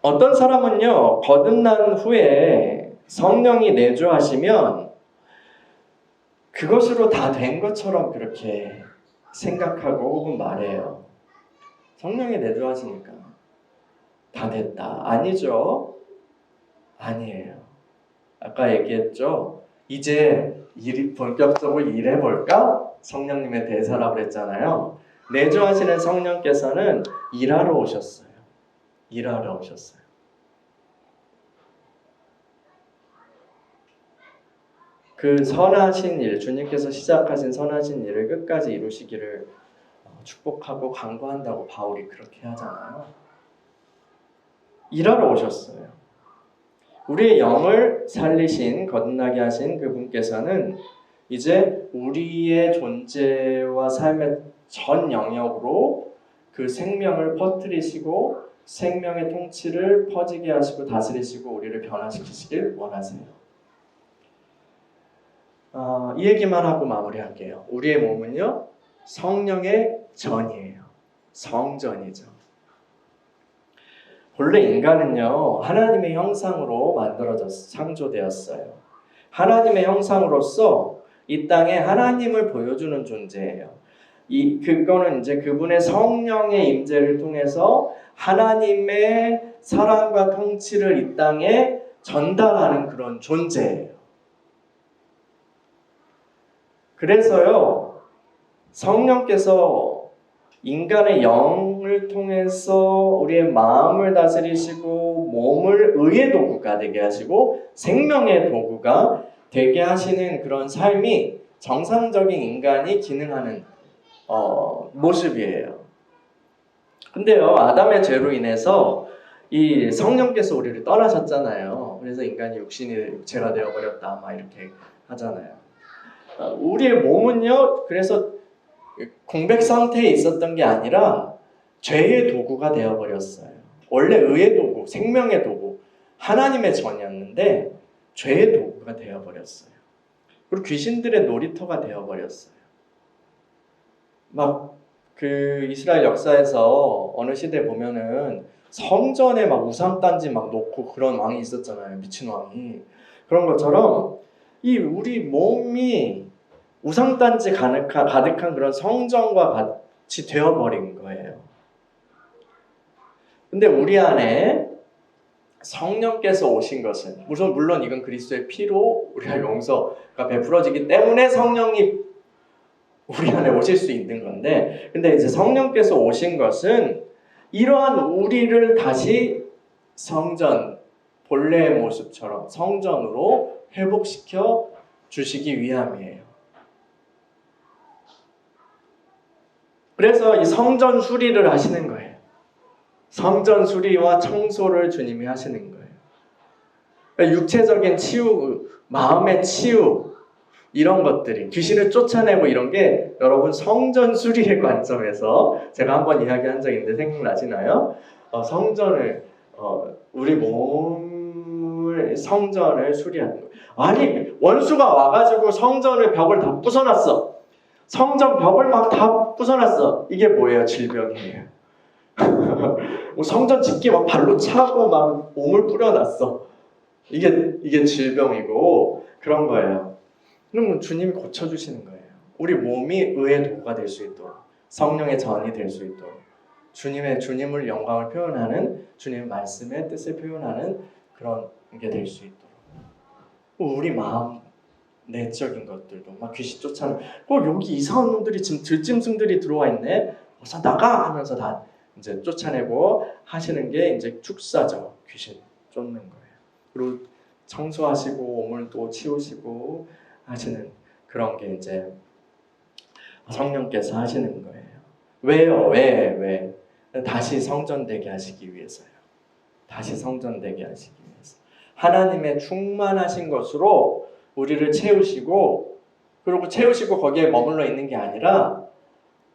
어떤 사람은요, 거듭난 후에 성령이 내주하시면 그것으로 다 된 것처럼 그렇게 생각하고 혹은 말해요. 성령이 내주하시니까 다 됐다. 아니죠. 아니에요. 아까 얘기했죠. 이제 본격적으로 일해볼까? 성령님의 대사라고 그랬잖아요. 내주하시는 성령께서는 일하러 오셨어요. 일하러 오셨어요. 그 선하신 일, 주님께서 시작하신 선하신 일을 끝까지 이루시기를 축복하고 간구한다고 바울이 그렇게 하잖아요. 일하러 오셨어요. 우리의 영을 살리신, 거듭나게 하신 그분께서는 이제 우리의 존재와 삶의 전 영역으로 그 생명을 퍼뜨리시고 생명의 통치를 퍼지게 하시고 다스리시고 우리를 변화시키시길 원하세요. 이 얘기만 하고 마무리할게요. 우리의 몸은요, 성령의 전이에요. 성전이죠. 본래 인간은요, 하나님의 형상으로 만들어져서 창조되었어요. 하나님의 형상으로서 이 땅에 하나님을 보여주는 존재예요. 그거는 이제 그분의 성령의 임재를 통해서 하나님의 사랑과 통치를 이 땅에 전달하는 그런 존재예요. 그래서요, 성령께서 인간의 영을 통해서 우리의 마음을 다스리시고 몸을 의의 도구가 되게 하시고 생명의 도구가 되게 하시는 그런 삶이 정상적인 인간이 기능하는 모습이에요. 근데요, 아담의 죄로 인해서 이 성령께서 우리를 떠나셨잖아요. 그래서 인간이 육체가 되어버렸다 막 이렇게 하잖아요. 우리의 몸은요, 그래서 공백 상태에 있었던 게 아니라 죄의 도구가 되어버렸어요. 원래 의의 도구, 생명의 도구, 하나님의 전이었는데 죄의 도구가 되어버렸어요. 그리고 귀신들의 놀이터가 되어버렸어요. 막 그 이스라엘 역사에서 어느 시대 보면은 성전에 막 우상단지 막 놓고 그런 왕이 있었잖아요. 미친 왕이. 그런 것처럼 이 우리 몸이 우상단지 가득한 그런 성전과 같이 되어버린 거예요. 근데 우리 안에 성령께서 오신 것은 물론 이건 그리스도의 피로 우리가 용서가 베풀어지기 때문에 성령이 우리 안에 오실 수 있는 건데, 근데 이제 성령께서 오신 것은 이러한 우리를 다시 성전, 본래의 모습처럼 성전으로 회복시켜 주시기 위함이에요. 그래서 이 성전 수리를 하시는 거예요. 성전 수리와 청소를 주님이 하시는 거예요. 그러니까 육체적인 치유, 마음의 치유, 이런 것들이 귀신을 쫓아내고 이런 게 여러분 성전 수리의 관점에서 제가 한번 이야기한 적이 있는데 생각나시나요? 성전을 우리 몸을 성전을 수리하는 거예요. 아니 원수가 와가지고 성전을 벽을 다 부숴놨어. 성전 벽을 막 다 부숴놨어. 이게 뭐예요? 질병이에요. 성전 짓기 막 발로 차고 막 몸을 뿌려놨어. 이게 질병이고 그런 거예요. 그러면 주님이 고쳐주시는 거예요. 우리 몸이 의의 도구가 될 수 있도록, 성령의 전이 될 수 있도록, 주님을 영광을 표현하는, 주님의 말씀의 뜻을 표현하는 그런 게 될 수 있도록. 우리 마음 내적인 것들도 막 귀신 쫓아는 여기 이상한 놈들이 지금 들짐승들이 들어와 있네. 어서 나가 하면서 다 이제 쫓아내고 하시는 게 이제 축사죠. 귀신 쫓는 거예요. 그리고 청소하시고 오물도 치우시고 하시는 그런 게 이제 성령께서 하시는 거예요. 왜요? 왜? 다시 성전되게 하시기 위해서요. 다시 성전되게 하시기 위해서. 하나님의 충만하신 것으로 우리를 채우시고, 그리고 채우시고 거기에 머물러 있는 게 아니라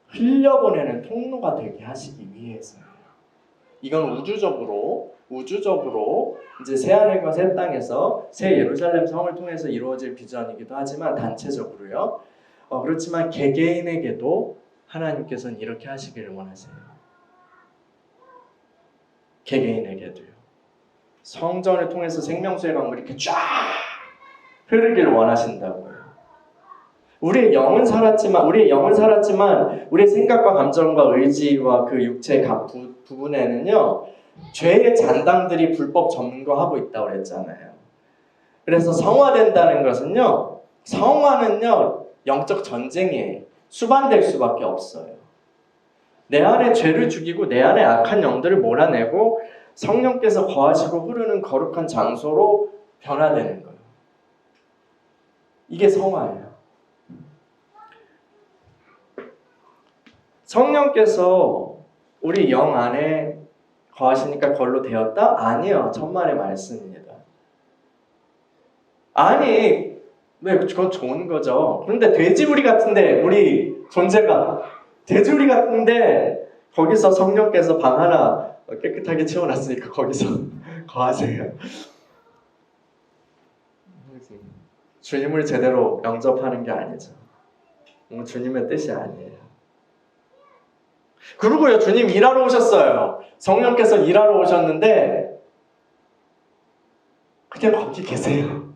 흘려보내는 통로가 되게 하시기 위해서요. 이건 우주적으로 이제 새하늘과 새 땅에서 새 예루살렘 성을 통해서 이루어질 비전이기도 하지만 단체적으로요. 그렇지만 개개인에게도 하나님께서는 이렇게 하시기를 원하세요. 개개인에게도요. 성전을 통해서 생명수의 강물이 이렇게 쫙 흐르기를 원하신다고요. 우리의 영은 살았지만 우리의 생각과 감정과 의지와 그 육체의 각 부분에는요, 죄의 잔당들이 불법 점거하고 있다고 그랬잖아요. 그래서 성화된다는 것은요, 성화는요, 영적 전쟁이에요. 수반될 수밖에 없어요. 내 안에 죄를 죽이고 내 안에 악한 영들을 몰아내고 성령께서 거하시고 흐르는 거룩한 장소로 변화되는 거예요. 이게 성화예요. 성령께서 우리 영 안에 거하시니까 걸로 되었다? 아니요. 천만의 말씀입니다. 아니, 네, 그건 좋은 거죠. 그런데 돼지우리 같은데 우리 존재가 돼지우리 같은데 거기서 성령께서 방 하나 깨끗하게 치워놨으니까 거기서 거하세요. 주님을 제대로 영접하는 게 아니죠. 주님의 뜻이 아니에요. 그리고요, 주님 일하러 오셨어요. 성령께서 일하러 오셨는데 그냥 거기 계세요.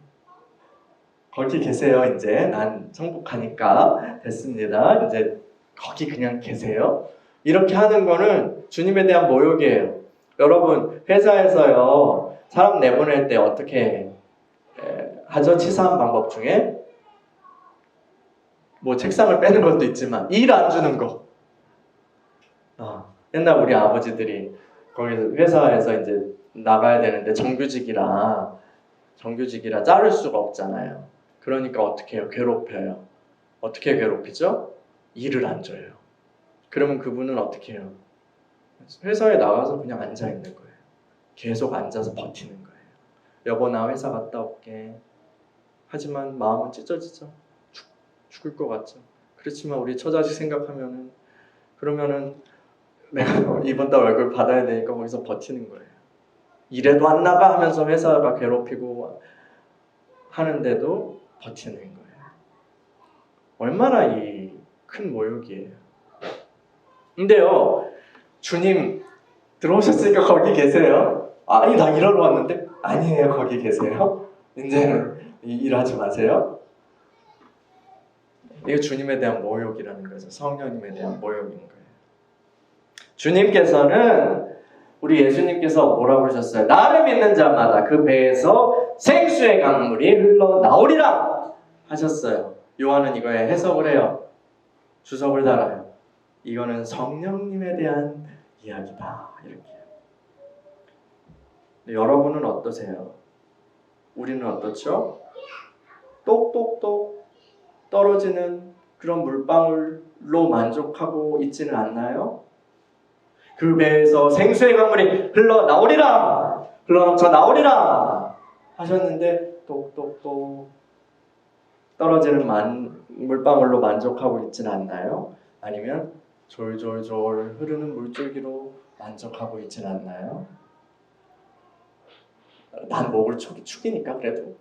거기 계세요. 이제 난 성복하니까 됐습니다. 이제 거기 그냥 계세요. 이렇게 하는 거는 주님에 대한 모욕이에요. 여러분 회사에서요, 사람 내보낼 때 어떻게 하죠? 치사한 방법 중에 뭐 책상을 빼는 것도 있지만 일 안 주는 거. 옛날 우리 아버지들이 거기서 회사에서 이제 나가야 되는데 정규직이라 자를 수가 없잖아요. 그러니까 어떻게 해요? 괴롭혀요. 어떻게 괴롭히죠? 일을 안 줘요. 그러면 그분은 어떻게 해요? 회사에 나가서 그냥 앉아 있는 거예요. 계속 앉아서 버티는 거예요. 여보 나 회사 갔다 올게. 하지만 마음은 찢어지죠. 죽을 것 같죠. 그렇지만 우리 처자식 생각하면은 그러면은 내가 이번 달 월급 받아야 되니까 거기서 버티는 거예요. 이래도 안 나가 하면서 회사가 괴롭히고 하는데도 버티는 거예요. 얼마나 이 큰 모욕이에요. 근데요, 주님 들어오셨으니까 거기 계세요. 아니 나 일하러 왔는데 아니에요. 거기 계세요. 이제는 일하지 마세요. 이게 주님에 대한 모욕이라는 거죠. 성령님에 대한 모욕인 거예요. 주님께서는 우리 예수님께서 뭐라고 그러셨어요? 나를 믿는 자마다 그 배에서 생수의 강물이 흘러나오리라 하셨어요. 요한은 이거에 해석을 해요. 주석을 달아요. 이거는 성령님에 대한 이야기다. 이렇게. 여러분은 어떠세요? 우리는 어떻죠? 똑똑똑 떨어지는 그런 물방울로 만족하고 있지는 않나요? 그 배에서 생수의 강물이 흘러나오리라! 흘러넘쳐 나오리라! 하셨는데 똑똑똑 떨어지는 물방울로 만족하고 있지는 않나요? 아니면 졸졸졸 흐르는 물줄기로 만족하고 있지는 않나요? 난 목을 축이니까 그래도.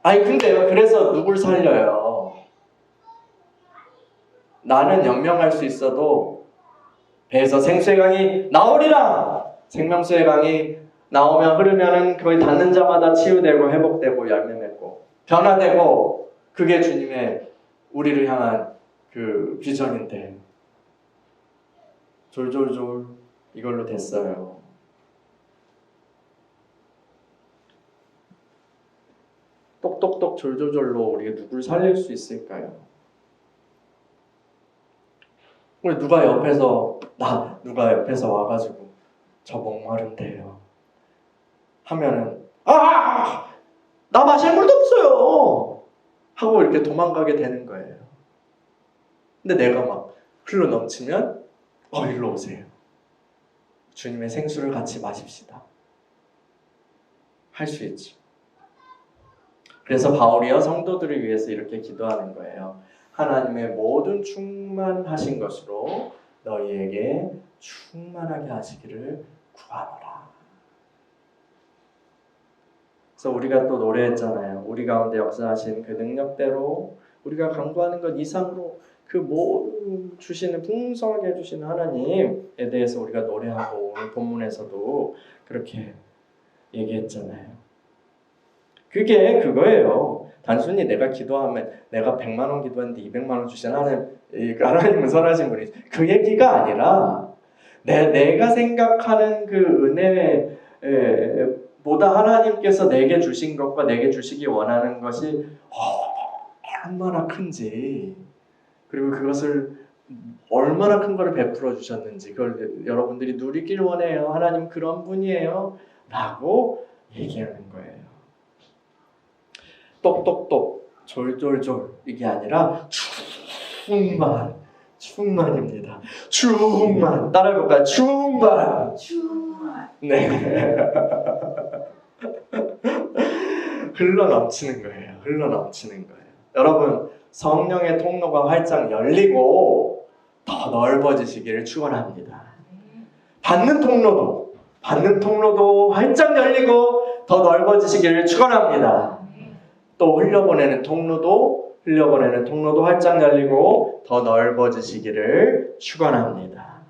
아니 근데요, 그래서 누굴 살려요? 나는 연명할 수 있어도 배에서 생수의 강이 나오리라. 생명수의 강이 나오면 흐르면은 거의 닿는 자마다 치유되고 회복되고 열매 맺고 변화되고, 그게 주님의 우리를 향한 그 비전인데 졸졸졸 이걸로 됐어요. 똑똑똑 졸졸졸로 우리가 누굴 살릴 수 있을까요? 우리 누가 옆에서 와가지고 저 목마른데요 하면은 나 마실 물도 없어요 하고 이렇게 도망가게 되는 거예요. 근데 내가 막 흘러 넘치면 일로 오세요. 주님의 생수를 같이 마십시다. 할 수 있죠. 그래서 바울이요 성도들을 위해서 이렇게 기도하는 거예요. 하나님의 모든 충만하신 것으로 너희에게 충만하게 하시기를 구하노라. 그래서 우리가 또 노래했잖아요. 우리 가운데 역사하신 그 능력대로 우리가 간구하는 것 이상으로 그 모든 주시는 풍성하게 해주시는 하나님에 대해서 우리가 노래하고 오늘 본문에서도 그렇게 얘기했잖아요. 그게 그거예요. 단순히 내가 기도하면 내가 100만 원 기도했는데 200만 원 주시는 하나님은 선하신 분이지. 그 얘기가 아니라 내가 생각하는 그 은혜 보다 하나님께서 내게 주신 것과 내게 주시기 원하는 것이 얼마나 큰지, 그리고 그것을 얼마나 큰 거를 베풀어 주셨는지 그걸 여러분들이 누리길 원해요. 하나님 그런 분이에요 라고 얘기하는 거예요. 똑똑똑 졸졸졸 이게 아니라 충만입니다. 충만 따라해볼까요? 충만. 네. 흘러 넘치는 거예요. 여러분 성령의 통로가 활짝 열리고 더 넓어지시기를 축원합니다. 받는 통로도 활짝 열리고 더 넓어지시기를 축원합니다. 또 흘려보내는 통로도 활짝 열리고 더 넓어지시기를 축원합니다.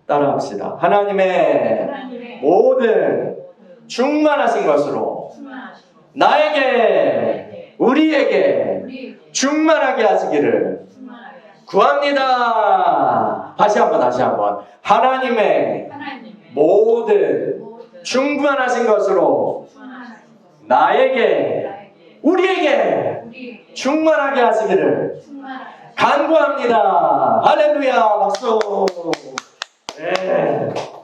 따라합시다. 하나님의 모든 충만하신 것으로 나에게 우리에게 충만하게 하시기를 구합니다. 다시 한번 하나님의 모든 충만하신 것으로 나에게 우리에게 충만하게 하시기를 간구합니다. 할렐루야 박수.